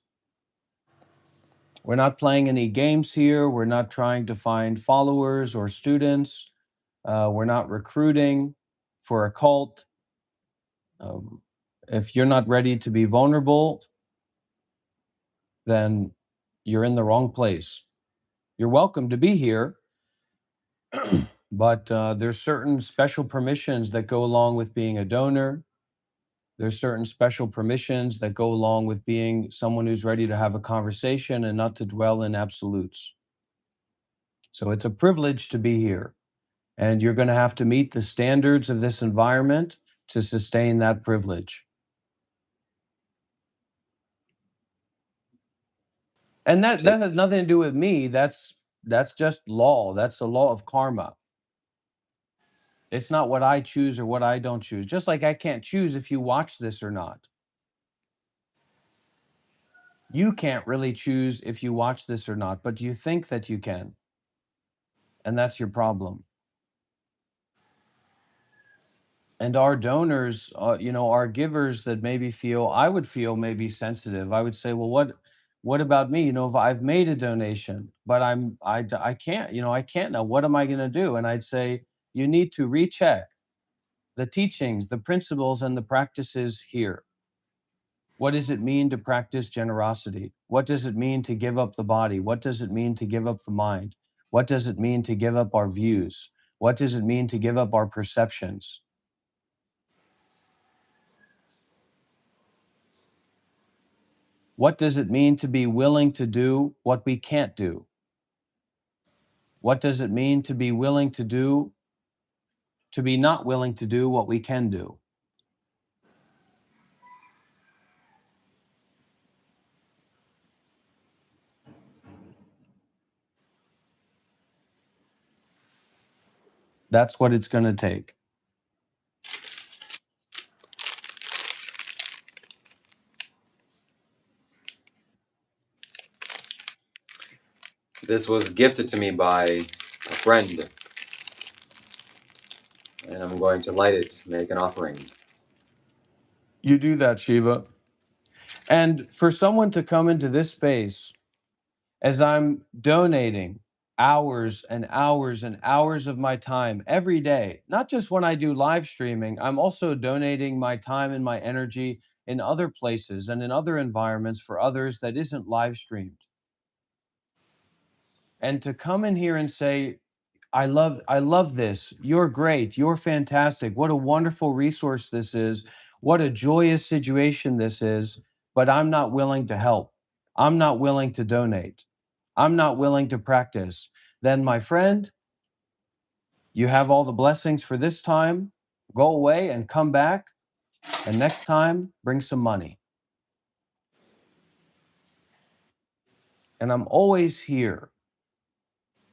We're not playing any games here. We're not trying to find followers or students. We're not recruiting for a cult. If you're not ready to be vulnerable, then you're in the wrong place. You're welcome to be here, but there's certain special permissions that go along with being a donor. There's certain special permissions that go along with being someone who's ready to have a conversation and not to dwell in absolutes. So it's a privilege to be here. And you're going to have to meet the standards of this environment to sustain that privilege. And that has nothing to do with me. That's just law. That's the law of karma. It's not what I choose or what I don't choose. Just like I can't choose if you watch this or not. You can't really choose if you watch this or not, but you think that you can. And that's your problem. And our donors, our givers that maybe feel, I would feel maybe sensitive. I would say, well, what about me? If I've made a donation, but I can't, I can't now. What am I going to do? And I'd say, you need to recheck the teachings, the principles, and the practices here. What does it mean to practice generosity? What does it mean to give up the body? What does it mean to give up the mind? What does it mean to give up our views? What does it mean to give up our perceptions? What does it mean to be willing to do what we can't do? What does it mean to be willing to do, to be not willing to do what we can do? That's what it's going to take. This was gifted to me by a friend, and I'm going to light it, make an offering. You do that, Shiva. And for someone to come into this space as I'm donating hours and hours and hours of my time every day, not just when I do live streaming, I'm also donating my time and my energy in other places and in other environments for others that isn't live streamed. And to come in here and say, I love this. You're great. You're fantastic. What a wonderful resource this is. What a joyous situation this is, but I'm not willing to help. I'm not willing to donate. I'm not willing to practice. Then my friend, you have all the blessings for this time. Go away and come back, and next time bring some money. And I'm always here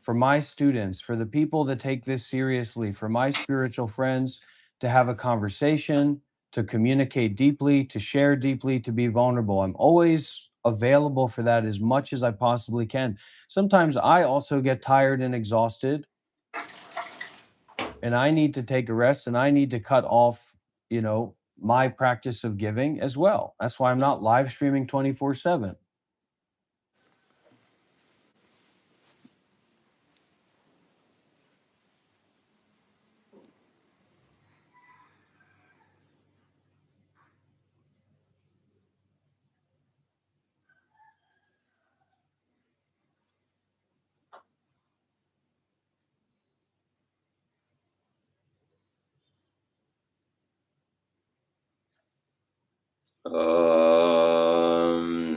for my students, for the people that take this seriously, for my spiritual friends to have a conversation, to communicate deeply, to share deeply, to be vulnerable. I'm always available for that as much as I possibly can. Sometimes I also get tired and exhausted, and I need to take a rest and I need to cut off, my practice of giving as well. That's why I'm not live streaming 24/7.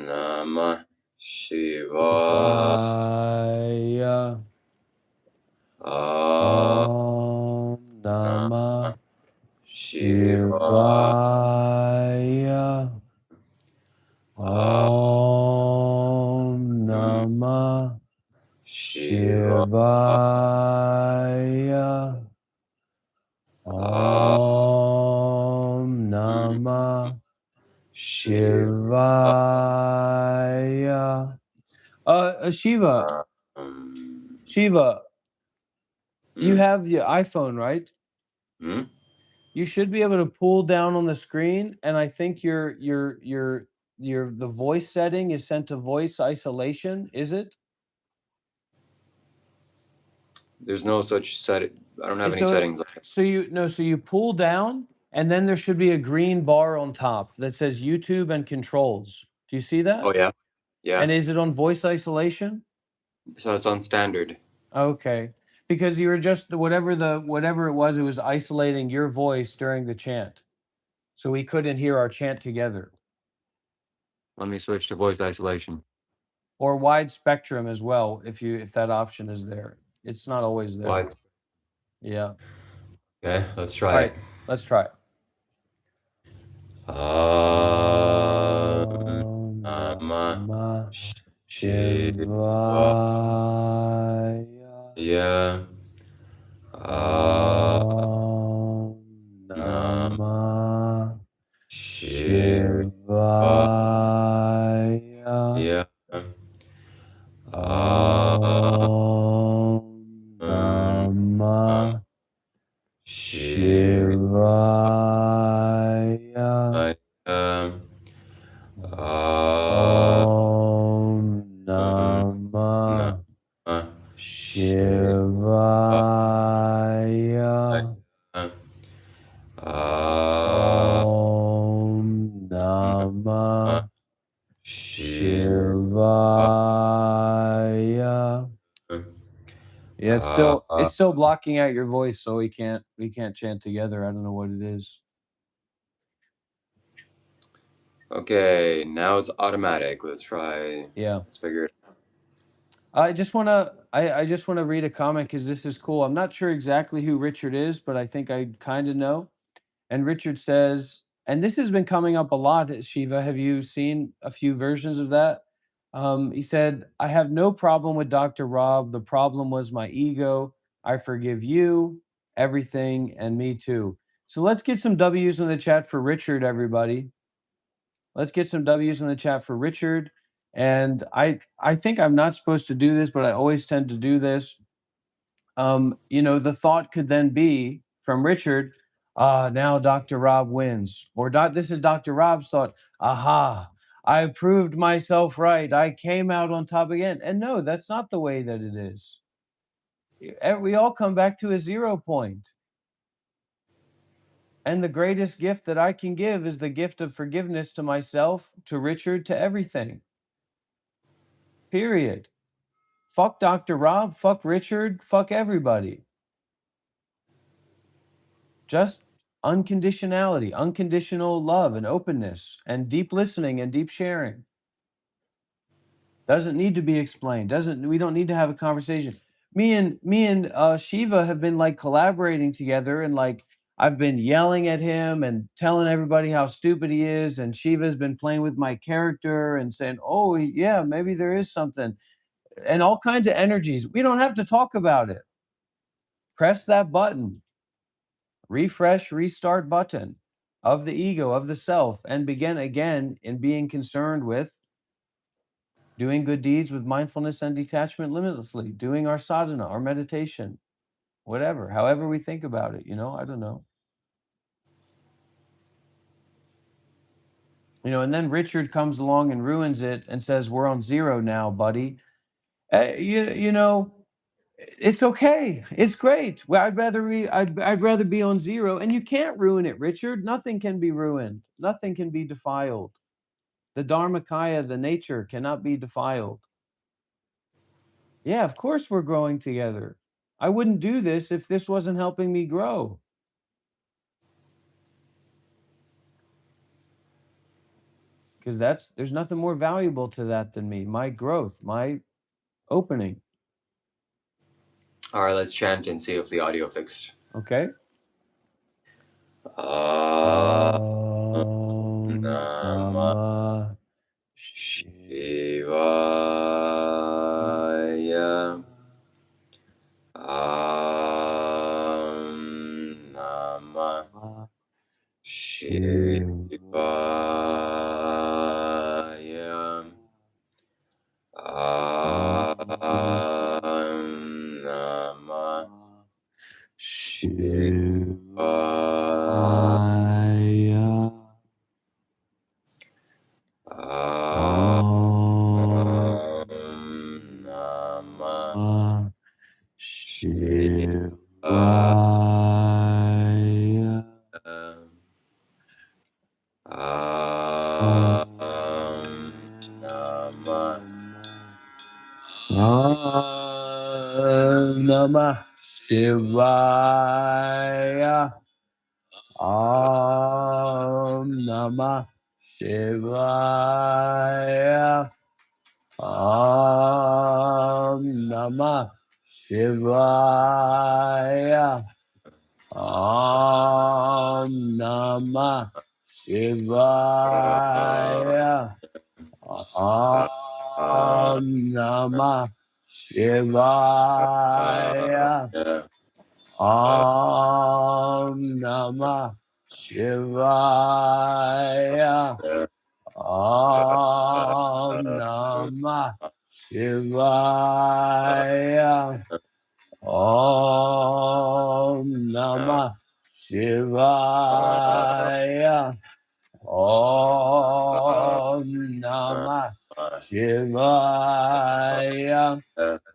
Namah Shiva. Vaya. Om Namah Shivaya. Om Namah Shivaya. Om Namah Shivaya. Shiva, Um, Shiva, you hmm? have the iPhone, right? Hmm? You should be able to pull down on the screen, and I think the voice setting is sent to voice isolation. Is it? There's no such set. I don't have any So settings on it. so you pull down, and then there should be a green bar on top that says YouTube and controls. Do you see Oh that? yeah, yeah. And is it on voice isolation? So it's on standard. Okay. Because you were just whatever it was isolating your voice during the chant. So we couldn't hear our chant together. Let me switch to voice isolation. Or wide spectrum as well, if that option is there. It's not always there. Wide. Yeah. Okay, let's All try right, it. let's try it. Nama Namah Shivaya. Shivaya. Om Nama Namah Shivaya. Shivaya. Om Namah Shivaya. Om Namah Shivaya. Om Namah Shivaya. Yeah, it's still blocking out your voice, so we can't chant together. I don't know what it is. Okay, now it's automatic. Let's try. Yeah. Let's figure it. I just wanna read a comment because this is cool. I'm not sure exactly who Richard is, but I think I kind of know. And Richard says, and this has been coming up a lot, Shiva. Have you seen a few versions of that? He said, I have no problem with Dr. Rob. The problem was my ego. I forgive you, everything, and me too. So let's get some W's in the chat for Richard, everybody. Let's get some W's in the chat for Richard. And I think I'm not supposed to do this, but I always tend to do this. The thought could then be from Richard, now Dr. Rob wins. Or this is Dr. Rob's thought, aha, I proved myself right. I came out on top again. And no, that's not the way that it is. We all come back to a 0 point. And the greatest gift that I can give is the gift of forgiveness to myself, to Richard, to everything. Period. Fuck Dr. Rob, fuck Richard, fuck everybody. Just unconditionality, unconditional love and openness and deep listening and deep sharing. Doesn't need to be explained. We don't need to have a conversation. Me and Shiva have been like collaborating together, and like I've been yelling at him and telling everybody how stupid he is, and Shiva's been playing with my character and saying, "Oh, yeah, maybe there is something." And all kinds of energies. We don't have to talk about it. Press that button. Refresh, restart button of the ego, of the self, and begin again in being concerned with doing good deeds with mindfulness and detachment limitlessly, doing our sadhana, our meditation, whatever, however we think about it, I don't know. And then Richard comes along and ruins it and says, we're on 0 now, buddy. You know, it's okay. It's great. Well, I'd rather be on 0, and you can't ruin it, Richard. Nothing can be ruined. Nothing can be defiled. The Dharmakaya, the nature, cannot be defiled. Yeah, of course we're growing together. I wouldn't do this if this wasn't helping me grow. Because there's nothing more valuable to that than me, my growth, my opening. All right, let's chant and see if the audio fixed. Okay. Nama Namah Shivaya. Nama Shivaya. Namah Shivaya. Om Namah Shivaya. Om Namah Shivaya. Om Namah Shivaya. Om Namah Shivaya. Om Namah Shivaya. Om Namah Shivaya. Om Namah Shivaya. Om Namah Shivaya.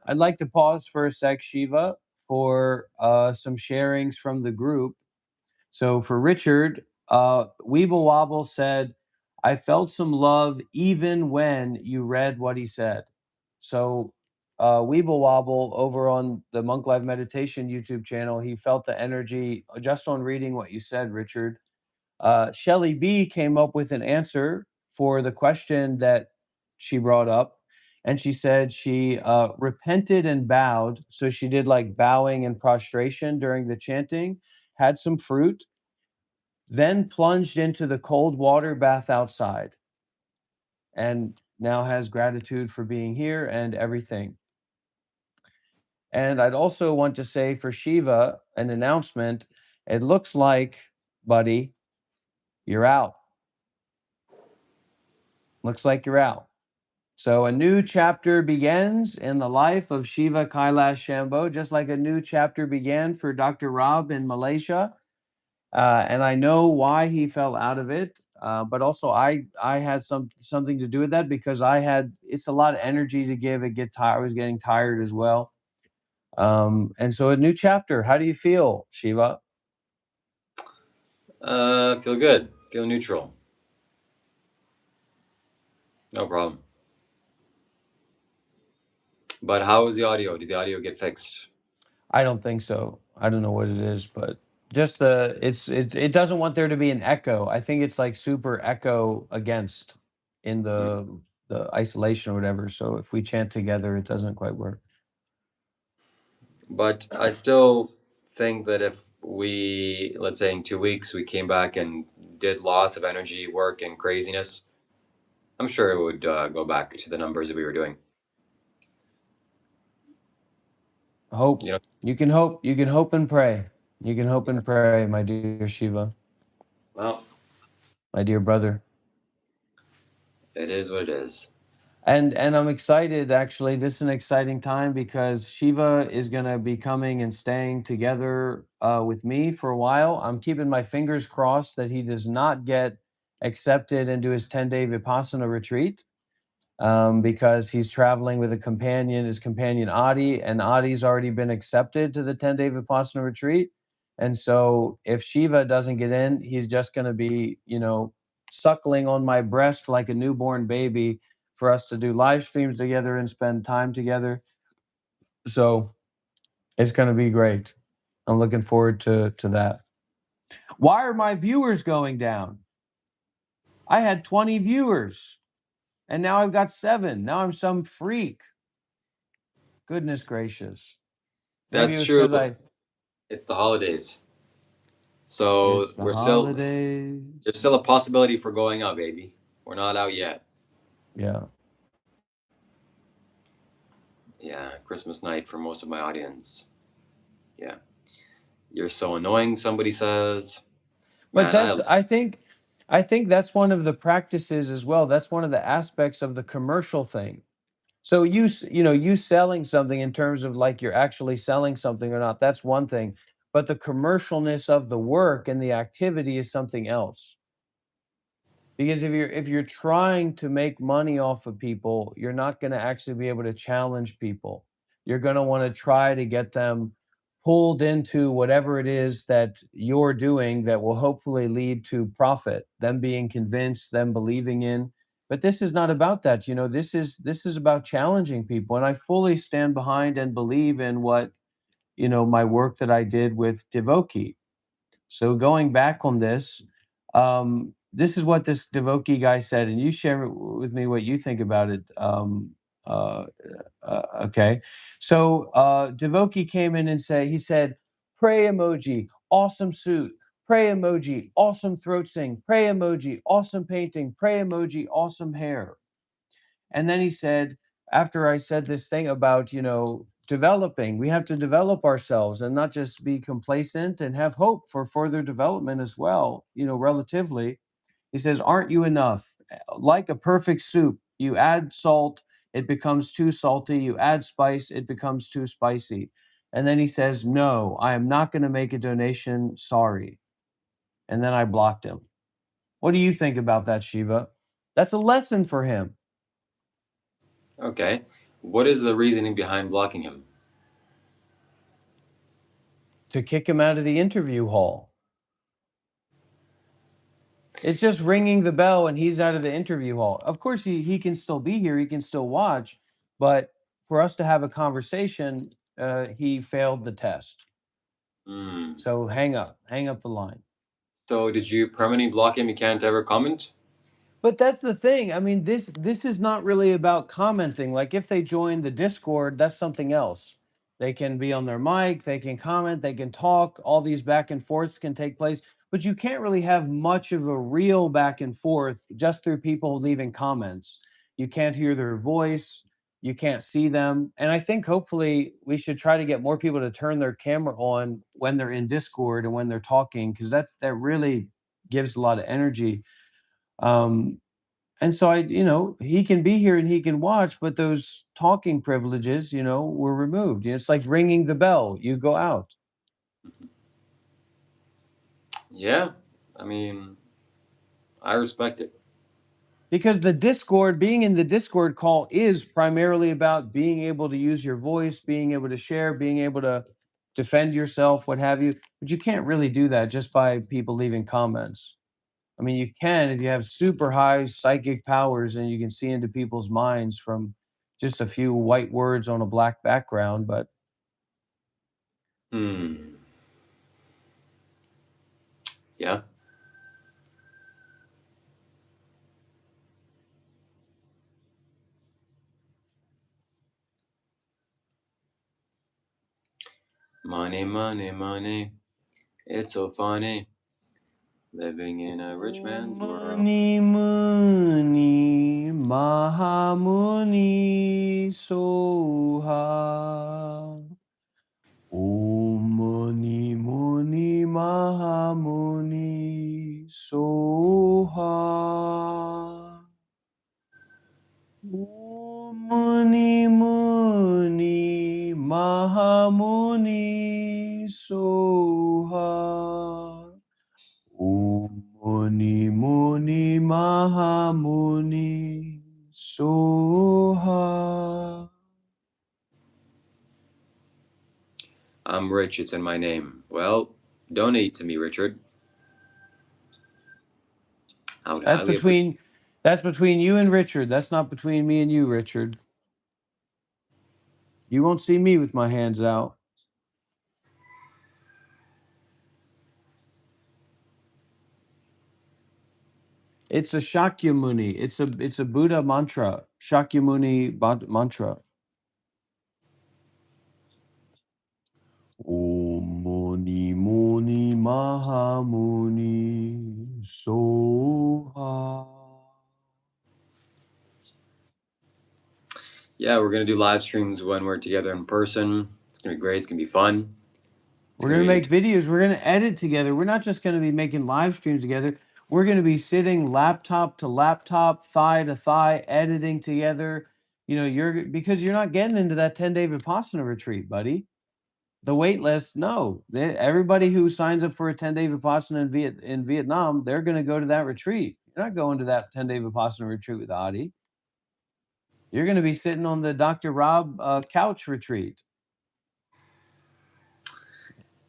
I'd like to pause for a sec, Shiva, for some sharings from the group. So for Richard, Weeble Wobble said, I felt some love even when you read what he said. So Weeble Wobble over on the Monk Live Meditation YouTube channel, he felt the energy just on reading what you said, Richard. Shelly B came up with an answer for the question that she brought up. And she said she repented and bowed. So she did like bowing and prostration during the chanting, had some fruit, then plunged into the cold water bath outside, and now has gratitude for being here and everything. And I'd also want to say for Shiva, an announcement. It looks like, buddy, you're out. Looks like you're out. So a new chapter begins in the life of Shiva Kailash Shambho, just like a new chapter began for Dr. Rob in Malaysia. And I know why he fell out of it, but also I had something to do with that because it's a lot of energy to give. I was getting tired as well. And so a new chapter. How do you feel, Shiva? Feel good. Feel neutral. No problem. But how was the audio? Did the audio get fixed? I don't think so. I don't know what it is, but just it doesn't want there to be an echo. I think it's like super echo against in the isolation or whatever. So if we chant together, it doesn't quite work. But I still think that if we, let's say in 2 weeks, we came back and did lots of energy work and craziness, I'm sure it would go back to the numbers that we were doing. Hope. You know? You can hope. You can hope and pray. You can hope and pray, my dear Shiva, Well, my dear brother. it is what it is. And I'm excited, actually. This is an exciting time because Shiva is going to be coming and staying together with me for a while. I'm keeping my fingers crossed that he does not get accepted into his 10-day Vipassana retreat, because he's traveling with a companion, his companion Adi, and Adi's already been accepted to the 10-day Vipassana retreat. And so if Shiva doesn't get in, he's just going to be, suckling on my breast like a newborn baby for us to do live streams together and spend time together. So it's going to be great. I'm looking forward to that. Why are my viewers going down? I had 20 viewers and now I've got 7. Now I'm some freak. Goodness gracious. Maybe That's it was true. because It's the holidays. So it's the holidays. there's still a possibility for going up, baby. We're not out yet. Yeah. Yeah, Christmas night for most of my audience. Yeah. You're so annoying, somebody says. But Man, I think that's one of the practices as well. That's one of the aspects of the commercial thing. So you selling something in terms of like you're actually selling something or not, that's one thing. but the commercialness of the work and the activity is something else. Because if you're trying to make money off of people, you're not going to actually be able to challenge people. You're going to want to try to get them pulled into whatever it is that you're doing that will hopefully lead to profit, them being convinced, them believing in. But this is not about that. This is about challenging people. And I fully stand behind and believe in what, my work that I did with Devoki. So going back on this is what this Devoki guy said, and you share with me what you think about it. Uh, okay, so Devoki came in and he said, "Pray emoji, awesome suit. Pray emoji, awesome throat sing. Pray emoji, awesome painting. Pray emoji, awesome hair." And then he said, after I said this thing about, developing, we have to develop ourselves and not just be complacent and have hope for further development as well, relatively. He says, "Aren't you enough? Like a perfect soup, you add salt, it becomes too salty. You add spice, it becomes too spicy." And then he says, "No, I am not going to make a donation. Sorry." And then I blocked him. What do you think about that, Shiva? That's a lesson for him. Okay. What is the reasoning behind blocking him? To kick him out of the interview hall. It's just ringing the bell and he's out of the interview hall. Of course, he can still be here, he can still watch, but for us to have a conversation, he failed the test. Hmm. So hang up the line. So did you permanently block him? He can't ever comment? But that's the thing. I mean, this is not really about commenting. Like if they join the Discord, that's something else. They can be on their mic, they can comment, they can talk, all these back and forths can take place, but you can't really have much of a real back and forth just through people leaving comments. You can't hear their voice, you can't see them. And I think hopefully we should try to get more people to turn their camera on when they're in Discord and when they're talking, because that really gives a lot of energy. Um, and so he can be here and he can watch, but those talking privileges, were removed. It's like ringing the bell. You go out. Yeah. I mean, I respect it. Because being in the Discord call is primarily about being able to use your voice, being able to share, being able to defend yourself, what have you. But you can't really do that just by people leaving comments. I mean, you can if you have super high psychic powers and you can see into people's minds from just a few white words on a black background. But Hmm. Yeah. Money, money, money. It's so funny. Living in a rich man's world. Muni Muni Mahamuni Soha. Om Muni Muni Mahamuni Soha. Om Muni Muni Mahamuni Soha. Om Muni Muni Mahamuni Soha. I'm rich, it's in my name. Well, donate to me, Richard. I would That's highly appreciate. between you and Richard. That's not between me and you, Richard. You won't see me with my hands out. It's a Shakyamuni. It's a Buddha mantra. Shakyamuni mantra. Om Muni Muni Mahamuni Soha. Yeah, we're gonna do live streams when we're together in person. It's gonna be great. It's gonna be fun. It's We're gonna going to be make videos. We're going to edit together. We're not just going to be making live streams together. We're going to be sitting laptop to laptop, thigh to thigh, editing together. Because you're not getting into that 10-day Vipassana retreat, buddy. The wait list, no. Everybody who signs up for a 10-day Vipassana in Vietnam, they're going to go to that retreat. You're not going to that 10-day Vipassana retreat with Adi. You're going to be sitting on the Dr. Rob couch retreat.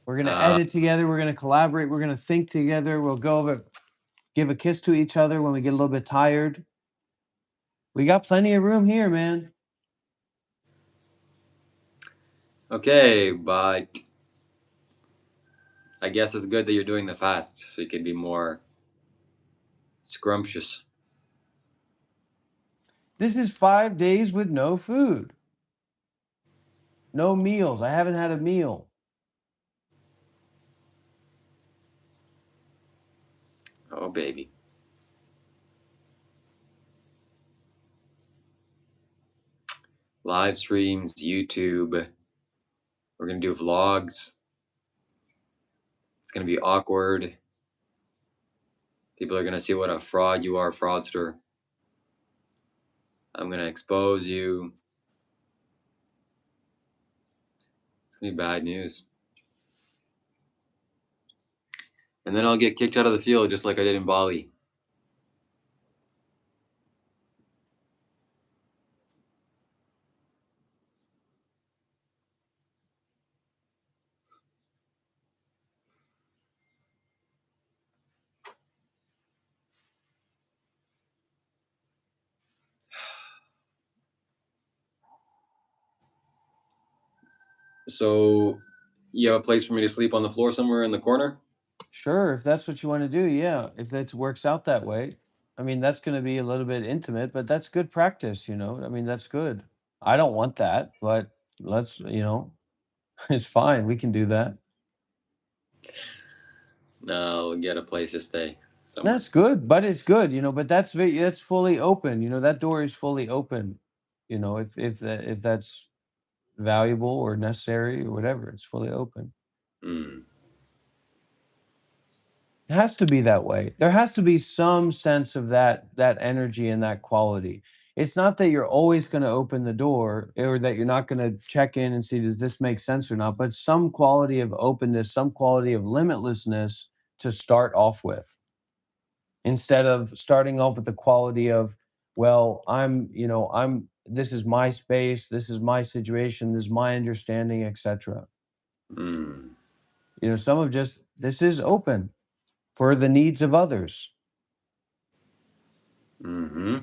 We're going to edit together. We're going to collaborate. We're going to think together. We'll go over, give a kiss to each other when we get a little bit tired. We got plenty of room here, man. Okay, but I guess it's good that you're doing the fast so you can be more scrumptious. This is 5 days with no food. No meals. I haven't had a meal. Oh, baby. Live streams, YouTube. We're going to do vlogs. It's going to be awkward. People are going to see what a fraud you are, fraudster. I'm going to expose you. It's going to be bad news. And then I'll get kicked out of the field just like I did in Bali. So you have a place for me to sleep on the floor somewhere in the corner? Sure, if that's what you want to do, yeah. If that works out that way. I mean, that's going to be a little bit intimate, but that's good practice, you know. I mean, that's good. I don't want that, but let's, it's fine. We can do that. No, I'll get a place to stay somewhere. That's good, but it's good, but that's fully open. That door is fully open. If that's valuable or necessary or whatever, it's fully open. Mm. It has to be that way. There has to be some sense of that energy and that quality. It's not that you're always going to open the door or that you're not going to check in and see does this make sense or not, but some quality of openness, some quality of limitlessness to start off with. Instead of starting off with the quality of, well, I'm this is my space, this is my situation, this is my understanding, etc. Mm. Some of just this is open for the needs of others. Mm-hmm.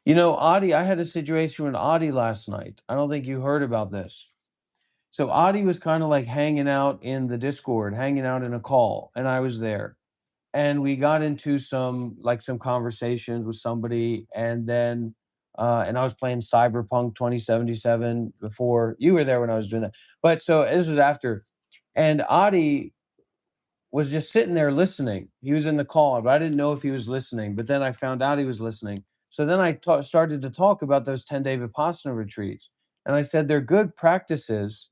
Adi, I had a situation with Adi last night. I don't think you heard about this. So Adi was kind of like hanging out in the Discord, hanging out in a call, and I was there. And we got into some conversations with somebody, and then and I was playing Cyberpunk 2077 before you were there when I was doing that. But so this was after, and Adi was just sitting there listening. He was in the call, but I didn't know if he was listening. But then I found out he was listening. So then I started to talk about those 10-day Vipassana retreats, and I said they're good practices,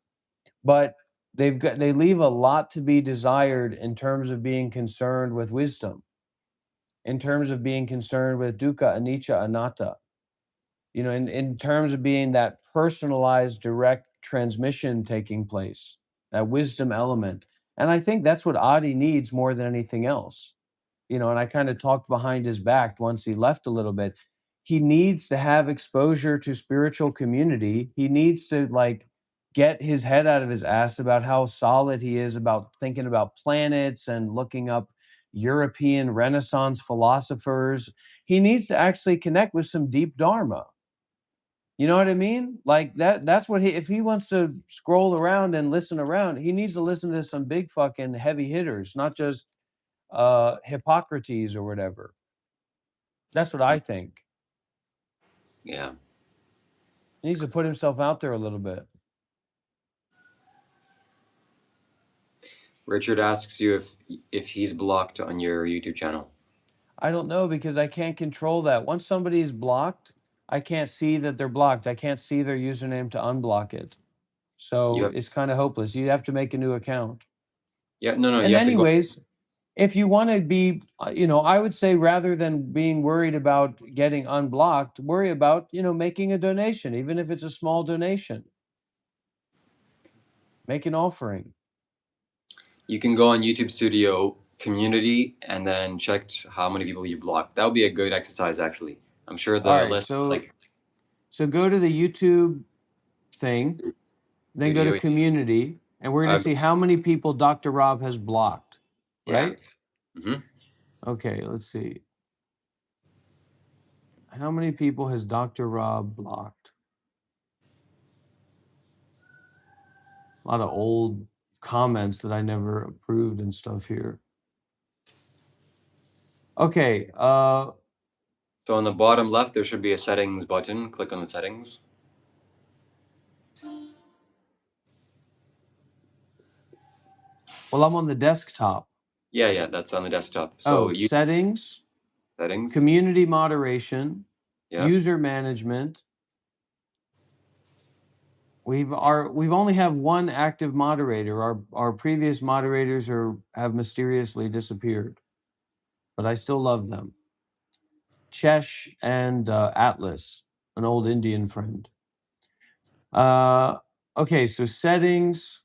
but they leave a lot to be desired in terms of being concerned with wisdom, in terms of being concerned with dukkha, anicca, anatta, in terms of being that personalized, direct transmission taking place, that wisdom element. And I think that's what Adi needs more than anything else. And I kind of talked behind his back once he left a little bit. He needs to have exposure to spiritual community. He needs to get his head out of his ass about how solid he is about thinking about planets and looking up European Renaissance philosophers. He needs to actually connect with some deep dharma. You know what I mean? Like that's what if he wants to scroll around and listen around, he needs to listen to some big fucking heavy hitters, not just Hippocrates or whatever. That's what I think. Yeah. He needs to put himself out there a little bit. Richard asks you if he's blocked on your YouTube channel. I don't know because I can't control that. Once somebody's blocked, I can't see that they're blocked. I can't see their username to unblock it. So it's kind of hopeless. You have to make a new account. Yeah, no, And you have to go. anyways, if you want to be, I would say rather than being worried about getting unblocked, worry about, making a donation, even if it's a small donation. Make an offering. You can go on YouTube Studio Community and then check how many people you blocked. That would be a good exercise, actually. I'm sure All the right, list, like so go to the YouTube thing, then go to video. community, and we're going to see how many people Dr. Rob has blocked, right? Yeah. Mm-hmm. Okay, let's see. How many people has Dr. Rob blocked? A lot of old comments that I never approved and stuff here. Okay, So on the bottom left, there should be a settings button. Click on the settings. well, I'm on the desktop. Yeah, that's on the desktop. So Settings, settings. community moderation, Yeah. user management. We've only have one active moderator. Our previous moderators have mysteriously disappeared, but I still love them. Chesh and Atlas, an old Indian friend. Okay, so settings,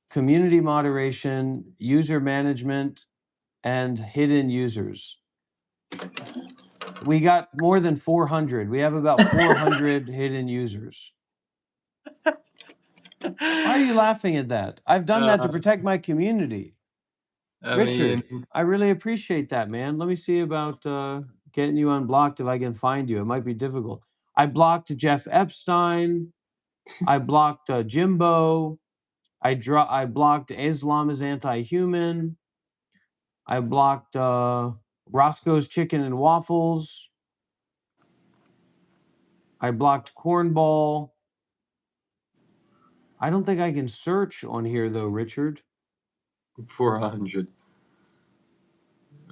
community moderation, user management, and hidden users. We got more than 400. We have about 400 hidden users. Why are you laughing at that? I've done that to protect my community. Richard, I really appreciate that, man. Let me see about getting you unblocked if I can find you. It might be difficult. I blocked Jeff Epstein. I blocked Jimbo. I blocked Islam is anti-human. I blocked Roscoe's Chicken and Waffles. I blocked Cornball. I don't think I can search on here though, Richard. 400.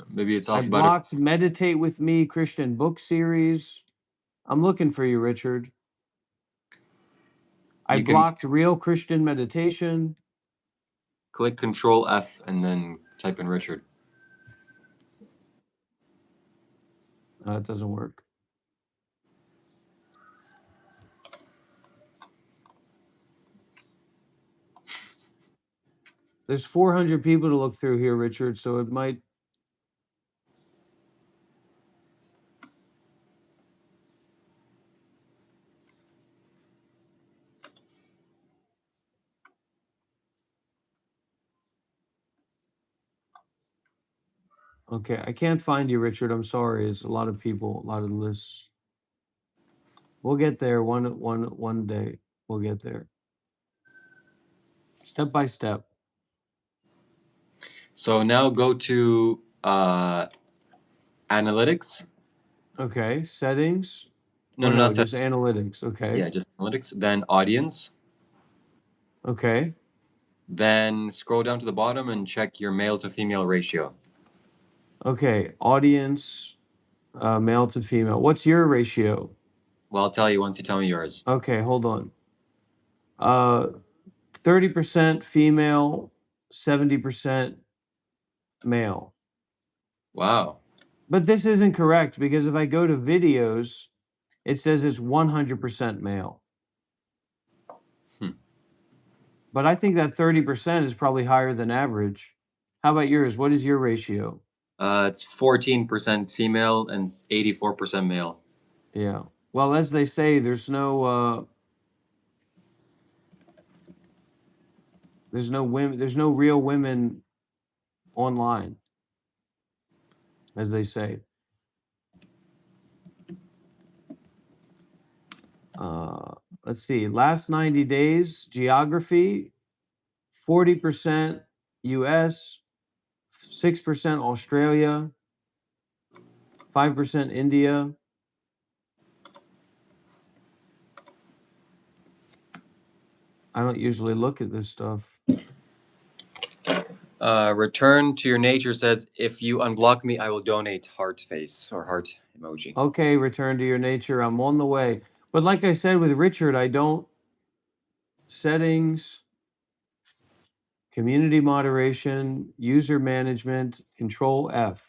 Maybe it's I alphabetical. blocked Meditate with Me Christian book series. I'm looking for you, Richard. I blocked Real Christian Meditation. Click Control F and then type in Richard. It doesn't work. There's 400 people to look through here, Richard, so it might. Okay, I can't find you, Richard. I'm sorry. It's a lot of people, a lot of lists. We'll get there one day. We'll get there. Step by step. So now go to analytics. Okay, settings. No, just analytics. Okay. Yeah, just analytics. Then audience. Okay. Then scroll down to the bottom and check your male to female ratio. Okay, audience, male to female. What's your ratio? Well, I'll tell you once you tell me yours. Okay, hold on. 30% female, 70% male. Wow. But this isn't correct because if I go to videos, it says it's 100% male. But I think that 30% is probably higher than average. How about yours? What is your ratio? It's 14% female and 84% male. Yeah. Well, as they say, there's no women, there's no real women online, as they say. Let's see. Last 90 days, geography, 40% US, 6% Australia, 5% India. I don't usually look at this stuff. Return to your nature says, if you unblock me, I will donate heart face or heart emoji. Okay, return to your nature. I'm on the way. But like I said with Richard, I don't. Settings, Community moderation, user management, Control F.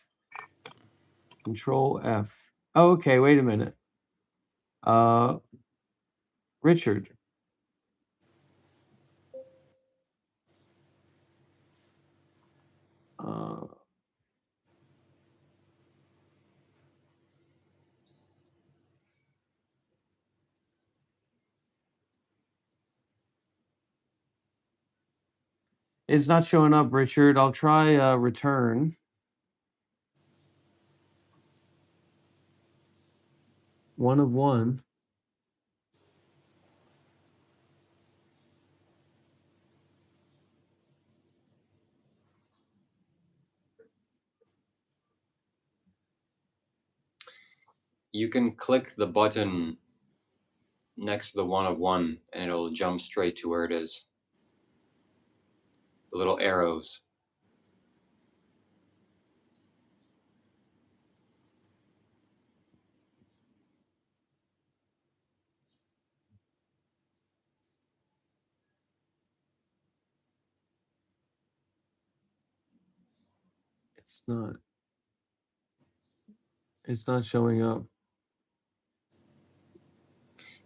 Control F. Oh, okay, wait a minute. Richard. It's not showing up, Richard. I'll try return. One of one. You can click the button next to the one of one and it'll jump straight to where it is. The little arrows. It's not showing up.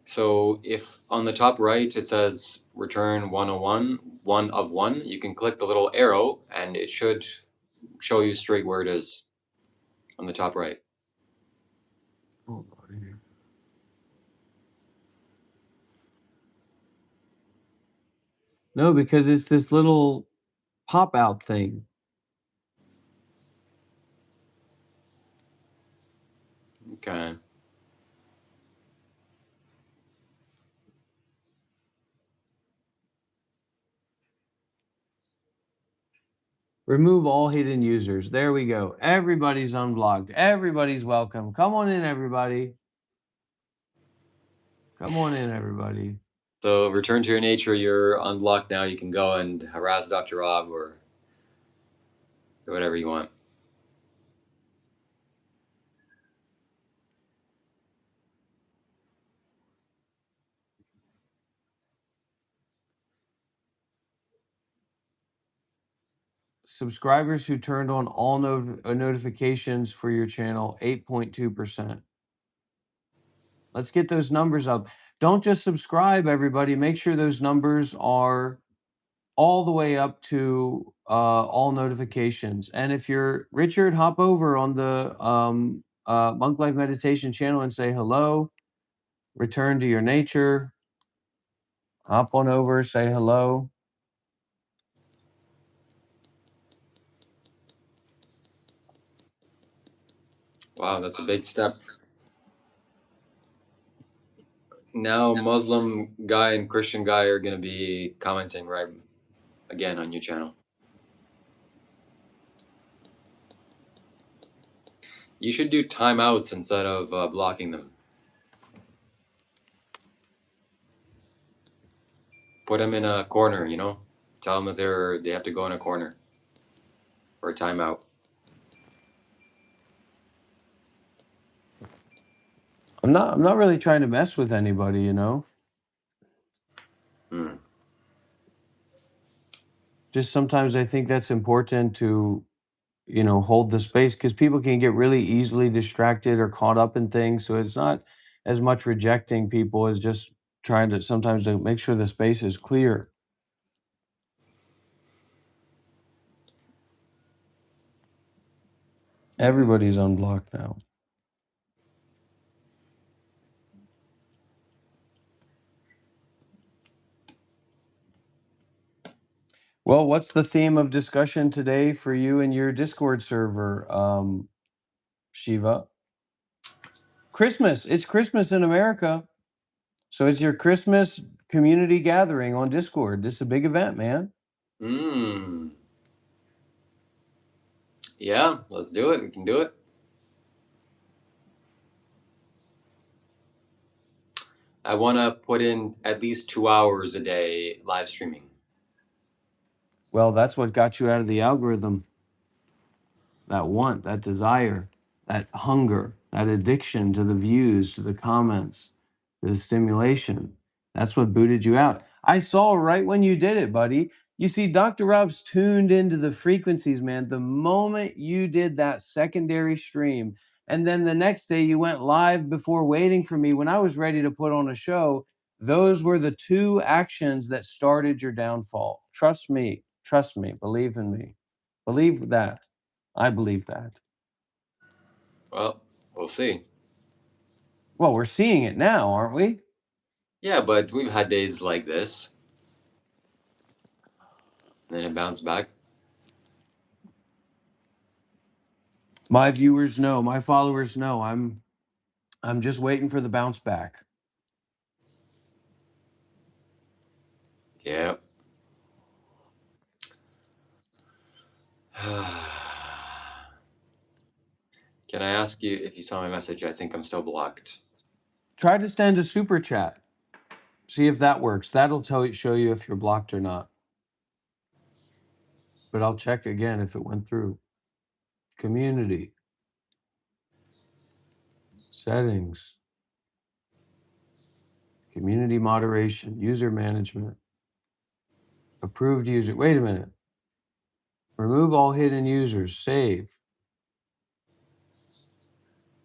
So if on the top right it says return 101, one of one, you can click the little arrow and it should show you straight where it is on the top right. Hold on here. No, because it's this little pop out thing. Okay. Remove all hidden users. There we go. Everybody's unblocked. Everybody's welcome. Come on in, everybody. Come on in, everybody. So return to your nature. You're unblocked now. You can go and harass Dr. Rob or whatever you want. Subscribers who turned on all notifications for your channel, 8.2%. Let's get those numbers up. Don't just subscribe, everybody. Make sure those numbers are all the way up to all notifications. And if you're Richard, hop over on the Monk Life Meditation channel and say hello. Return to your nature. Hop on over, say hello. Wow, that's a big step. Now Muslim guy and Christian guy are going to be commenting right again on your channel. You should do timeouts instead of blocking them. Put them in a corner, you know? Tell them that they have to go in a corner for a timeout. I'm not really trying to mess with anybody, you know? Just sometimes I think that's important to, hold the space because people can get really easily distracted or caught up in things. So it's not as much rejecting people as just trying to sometimes to make sure the space is clear. Everybody's unblocked now. Well, what's the theme of discussion today for you and your Discord server, Shiva? Christmas. It's Christmas in America. So it's your Christmas community gathering on Discord. This is a big event, man. Yeah, let's do it. We can do it. I want to put in at least 2 hours a day live streaming. Well, that's what got you out of the algorithm. That want, that desire, that hunger, that addiction to the views, to the comments, to the stimulation. That's what booted you out. I saw right when you did it, buddy. You see, Dr. Rob's tuned into the frequencies, man. The moment you did that secondary stream, and then the next day you went live before waiting for me when I was ready to put on a show, those were the two actions that started your downfall. Trust me. Trust me. Believe in me. Believe that. I believe that. Well, we'll see. Well, we're seeing it now, aren't we? Yeah, but we've had days like this. Then it bounced back. My viewers know, my followers know. I'm just waiting for the bounce back. Yeah. Can I ask you if you saw my message? I think I'm still blocked. Try to send a super chat. See if that works. That'll show you if you're blocked or not. But I'll check again if it went through. Community. Settings. Community moderation. User management. Approved user. Wait a minute. Remove all hidden users. Save.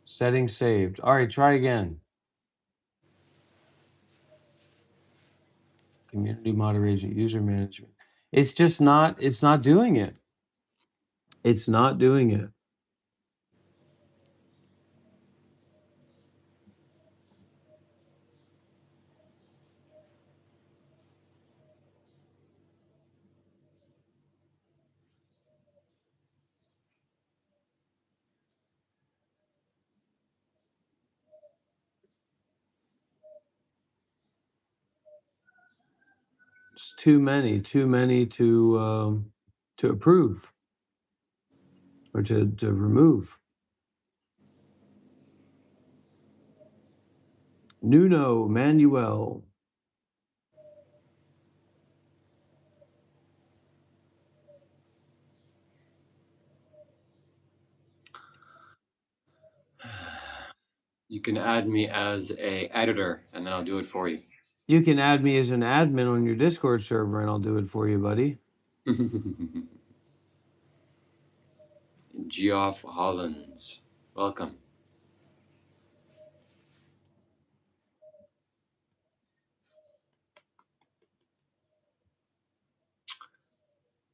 Settings saved. All right, try again. Community moderation. User management. It's just not, it's not doing it. It's not doing it. It's too many to approve or to remove. Nuno Manuel. You can add me as a editor, and then I'll do it for you. You can add me as an admin on your Discord server and I'll do it for you, buddy. Geoff Hollins, welcome.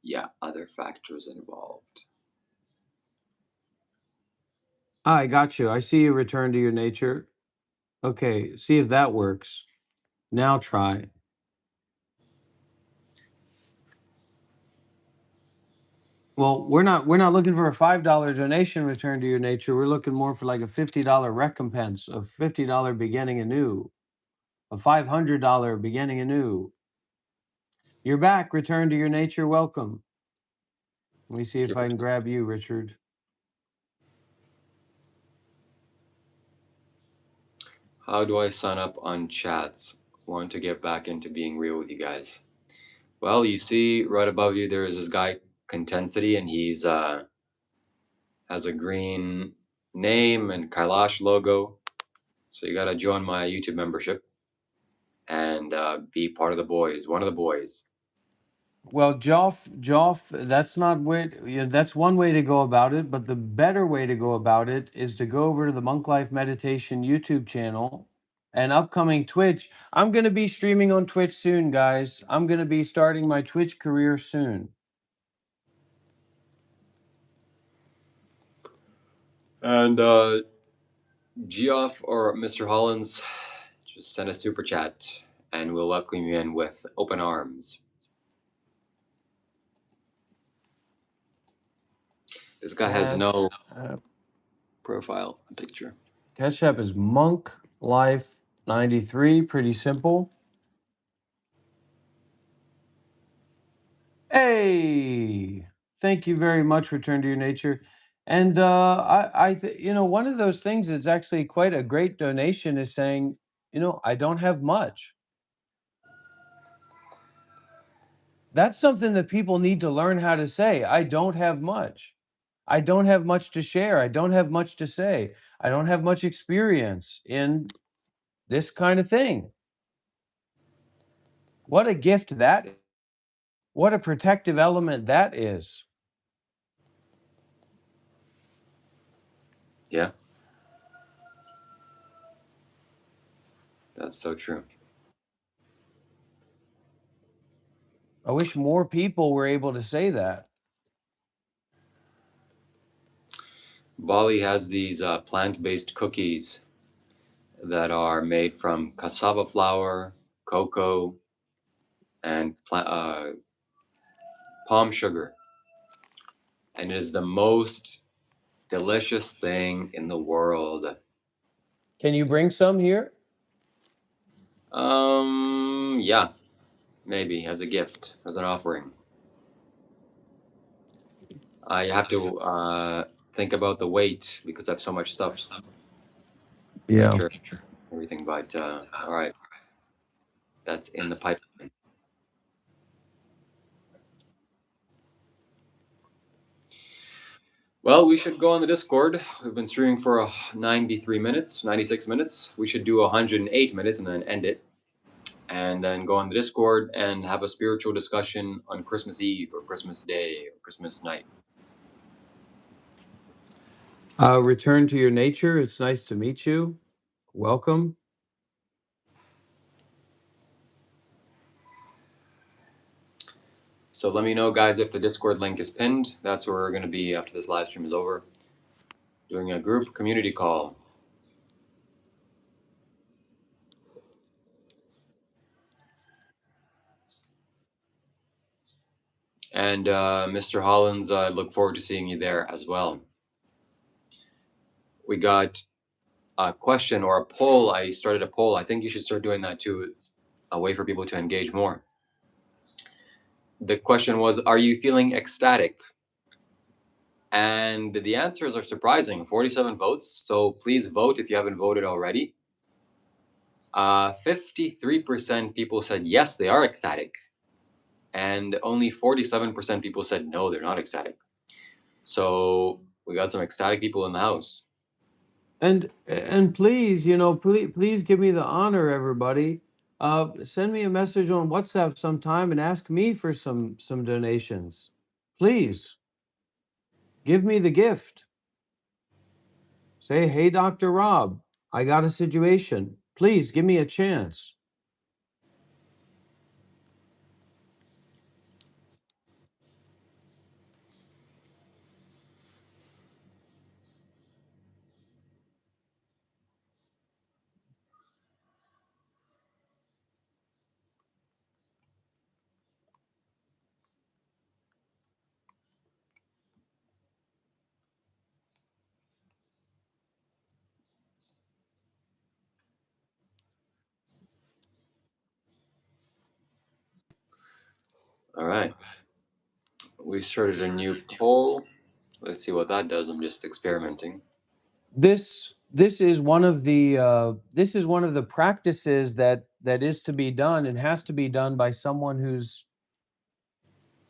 Yeah, other factors involved. I got you. I see you return to your nature. Okay, see if that works. Now try. Well, we're not looking for a $5 donation return to your nature. We're looking more for like a $50 recompense, a $50 beginning anew, a $500 beginning anew. You're back. Return to your nature. Welcome. Let me see if I can grab you, Richard. How do I sign up on chats? Want to get back into being real with you guys. Well, you see right above you there is this guy Contensity, and he's has a green name and Kailash logo. So you gotta join my YouTube membership and be part of the boys, one of the boys. Well, Joff, that's not way, that's one way to go about it, but the better way to go about it is to go over to the Monk Life Meditation YouTube channel and upcoming Twitch. I'm going to be streaming on Twitch soon, guys. I'm going to be starting my Twitch career soon. And Geoff or Mr. Hollins, just send a super chat and we'll welcome you in with open arms. This guy has no profile picture. Cash App is Monk Life 93. Pretty simple. Hey, thank you very much. Return to your nature. And one of those things that's actually quite a great donation is saying, I don't have much. That's something that people need to learn how to say. I don't have much. I don't have much to share. I don't have much to say. I don't have much experience in this kind of thing. What a gift that is. What a protective element that is. Yeah. That's so true. I wish more people were able to say that. Bali has these plant-based cookies that are made from cassava flour, cocoa, and palm sugar. And it is the most delicious thing in the world. Can you bring some here? Yeah, maybe as a gift, as an offering. I have to think about the weight because I have so much stuff. Make Yeah. sure everything, but all right, that's in the pipeline. Well, we should go on the Discord. We've been streaming for 93 minutes, 96 minutes. We should do 108 minutes and then end it. And then go on the Discord and have a spiritual discussion on Christmas Eve or Christmas Day or Christmas night. Return to your nature. It's nice to meet you. Welcome. So let me know, guys, if the Discord link is pinned. That's where we're going to be after this live stream is over, doing a group community call. And Mr. Hollins, I look forward to seeing you there as well. We got a question or a poll. I started a poll. I think you should start doing that too. It's a way for people to engage more. The question was, are you feeling ecstatic? And the answers are surprising, 47 votes. So please vote if you haven't voted already. 53% people said yes, they are ecstatic. And only 47% people said no, they're not ecstatic. So we got some ecstatic people in the house. And please, please give me the honor, everybody. Send me a message on WhatsApp sometime and ask me for some donations. Please give me the gift. Say, hey, Dr. Rob, I got a situation. Please give me a chance. All right. We started a new poll. Let's see what that does. I'm just experimenting. This is one of the practices that is to be done and has to be done by someone who's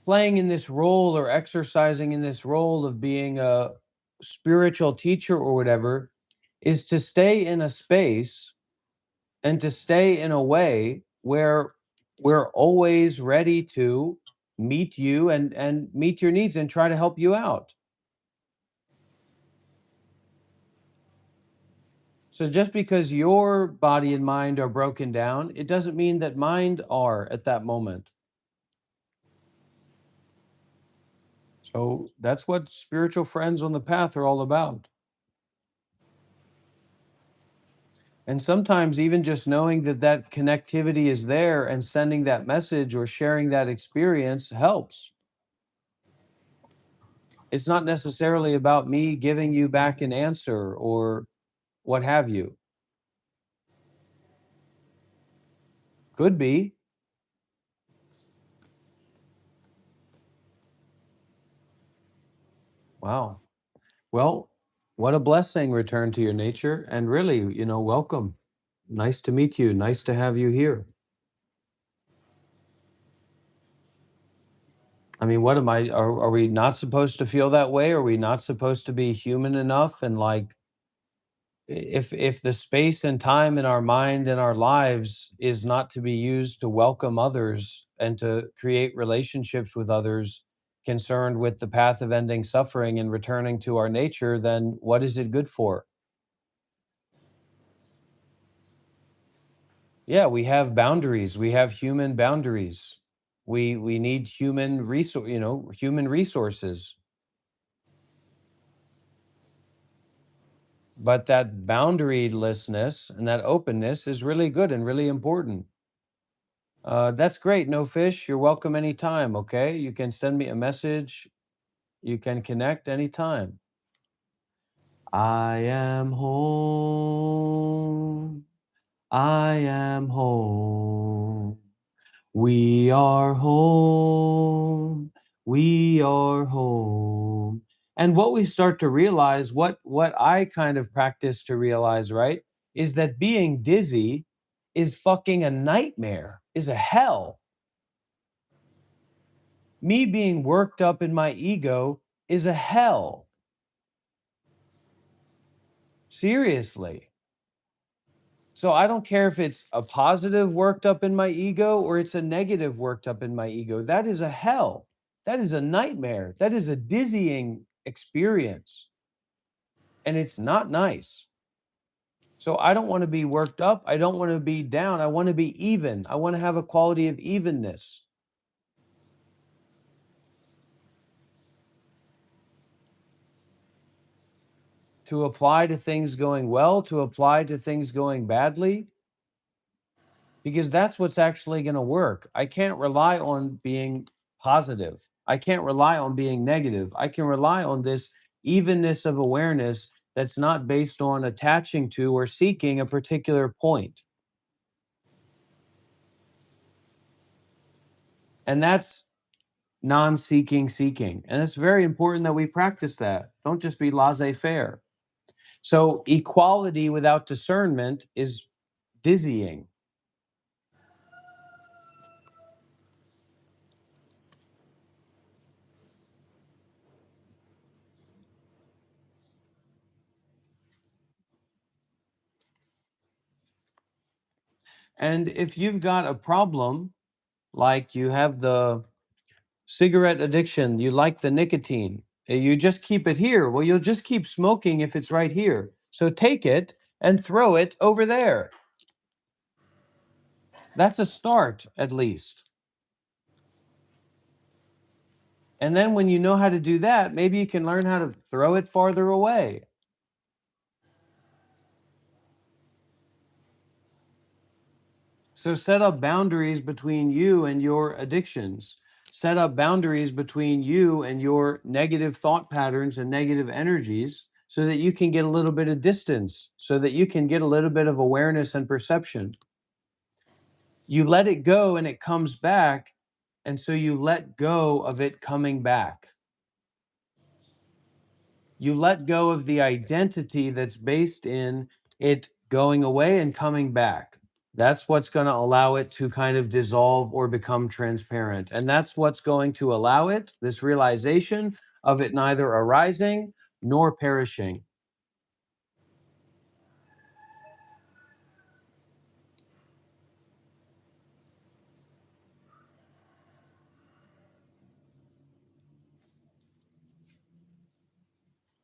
playing in this role or exercising in this role of being a spiritual teacher or whatever, is to stay in a space and to stay in a way where we're always ready to meet you and meet your needs and try to help you out. So just because your body and mind are broken down, it doesn't mean that mind are at that moment. So that's what spiritual friends on the path are all about. And sometimes even just knowing that that connectivity is there and sending that message or sharing that experience helps. It's not necessarily about me giving you back an answer or what have you. Could be. Wow. Well, what a blessing, return to your nature. And really, welcome. Nice to meet you. Nice to have you here. I mean, what am I? Are we not supposed to feel that way? Are we not supposed to be human enough and like If the space and time in our mind and our lives is not to be used to welcome others and to create relationships with others concerned with the path of ending suffering and returning to our nature, then what is it good for? Yeah, we have boundaries. We have human boundaries. We need human resources. But that boundarylessness and that openness is really good and really important. That's great. No fish. You're welcome anytime. Okay. You can send me a message. You can connect anytime. I am home. I am home. We are home. We are home. And what we start to realize, what I kind of practice to realize, right, is that being dizzy is fucking a nightmare, is a hell. Me being worked up in my ego is a hell. Seriously. So I don't care if it's a positive worked up in my ego or it's a negative worked up in my ego. That is a hell. That is a nightmare. That is a dizzying experience. And it's not nice. So I don't want to be worked up. I don't want to be down. I want to be even. I want to have a quality of evenness. To apply to things going well, to apply to things going badly, because that's what's actually going to work. I can't rely on being positive. I can't rely on being negative. I can rely on this evenness of awareness that's not based on attaching to or seeking a particular point. And that's non seeking seeking. And it's very important that we practice that. Don't just be laissez faire. So, equality without discernment is dizzying. And if you've got a problem, like you have the cigarette addiction, you like the nicotine, you just keep it here. Well, you'll just keep smoking if it's right here. So take it and throw it over there. That's a start, at least. And then when you know how to do that, maybe you can learn how to throw it farther away. So set up boundaries between you and your addictions. Set up boundaries between you and your negative thought patterns and negative energies so that you can get a little bit of distance, so that you can get a little bit of awareness and perception. You let it go and it comes back. And so you let go of it coming back. You let go of the identity that's based in it going away and coming back. That's what's going to allow it to kind of dissolve or become transparent. And that's what's going to allow it, this realization of it neither arising nor perishing.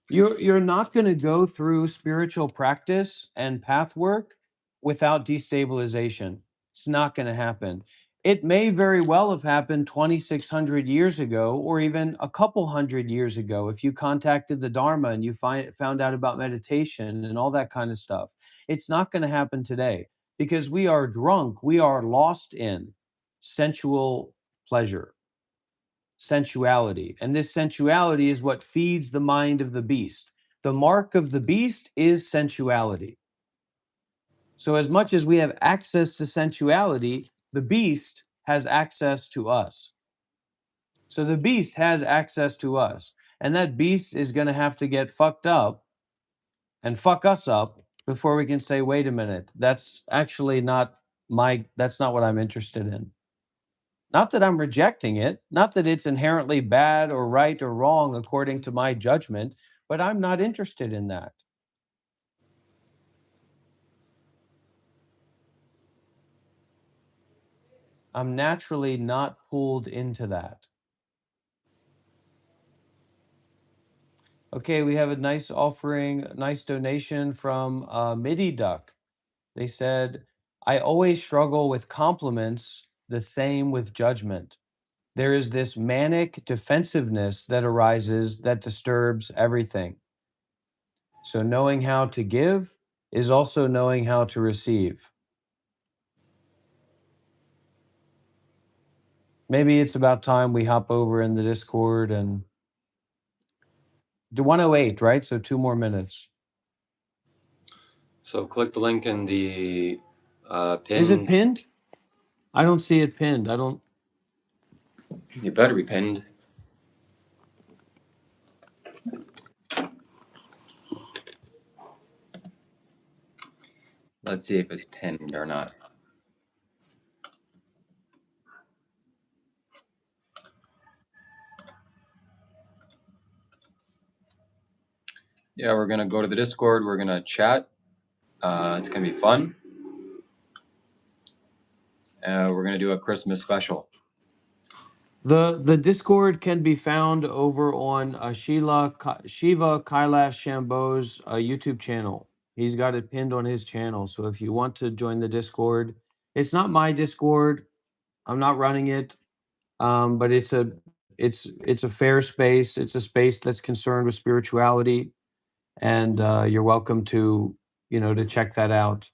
You're not going to go through spiritual practice and path work without destabilization. It's not going to happen. It may very well have happened 2,600 years ago, or even a couple hundred years ago, if you contacted the Dharma and you found out about meditation and all that kind of stuff. It's not going to happen today because we are drunk. We are lost in sensual pleasure, sensuality. And this sensuality is what feeds the mind of the beast. The mark of the beast is sensuality. So, as much as we have access to sensuality, the beast has access to us. So, the beast has access to us. And that beast is going to have to get fucked up and fuck us up before we can say, wait a minute, that's actually not that's not what I'm interested in. Not that I'm rejecting it, not that it's inherently bad or right or wrong according to my judgment, but I'm not interested in that. I'm naturally not pulled into that. Okay, we have a nice offering, nice donation from Midi Duck. They said, I always struggle with compliments, the same with judgment. There is this manic defensiveness that arises that disturbs everything. So, knowing how to give is also knowing how to receive. Maybe it's about time we hop over in the Discord and do 108, right? So, 2 more minutes. So click the link in the Is it pinned. pinned? I don't see it pinned. I don't. You better be pinned. Let's see if it's pinned or not. Yeah, we're gonna go to the Discord. We're gonna chat. It's gonna be fun. We're gonna do a Christmas special. The Discord can be found over on Shiva Kailash Shambho's YouTube channel. He's got it pinned on his channel. So if you want to join the Discord, it's not my Discord. I'm not running it, but it's a fair space. It's a space that's concerned with spirituality, and you're welcome to to check that out.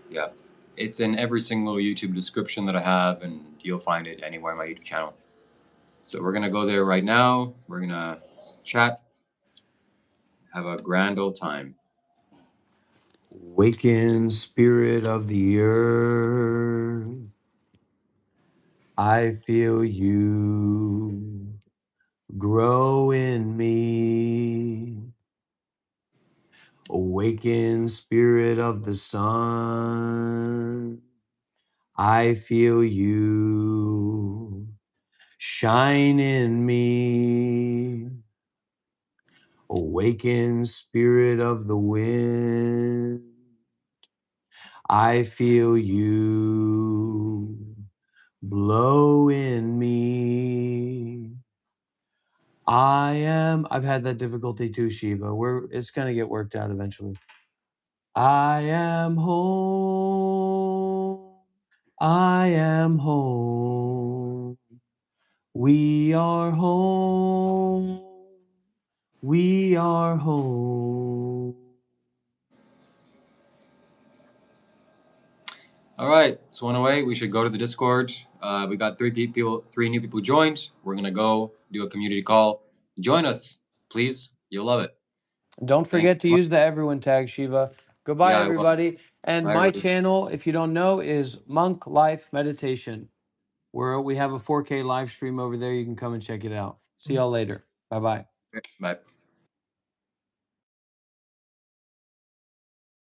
Yeah, it's in every single YouTube description that I have, and you'll find it anywhere on my YouTube channel. So we're gonna go there right now. We're gonna chat. Have a grand old time. Waken spirit of the earth, I feel you grow in me. Awaken spirit of the sun, I feel you shine in me. Awaken spirit of the wind, I feel you blow in me. I've had that difficulty too, Shiva. It's gonna get worked out eventually. I am home. I am home. We are home. We are home. All right, so on the way, we should go to the Discord. We got three new people joined. We're gonna go do a community call. Join us, please. You'll love it. Don't Thank forget to you. use the everyone tag, Shiva. Goodbye, Yeah, I will. everybody. And Bye, my everybody. channel, if you don't know, is Monk Life Meditation, where we have a 4K live stream over there. You can come and check it out. See y'all later. Bye bye. Bye.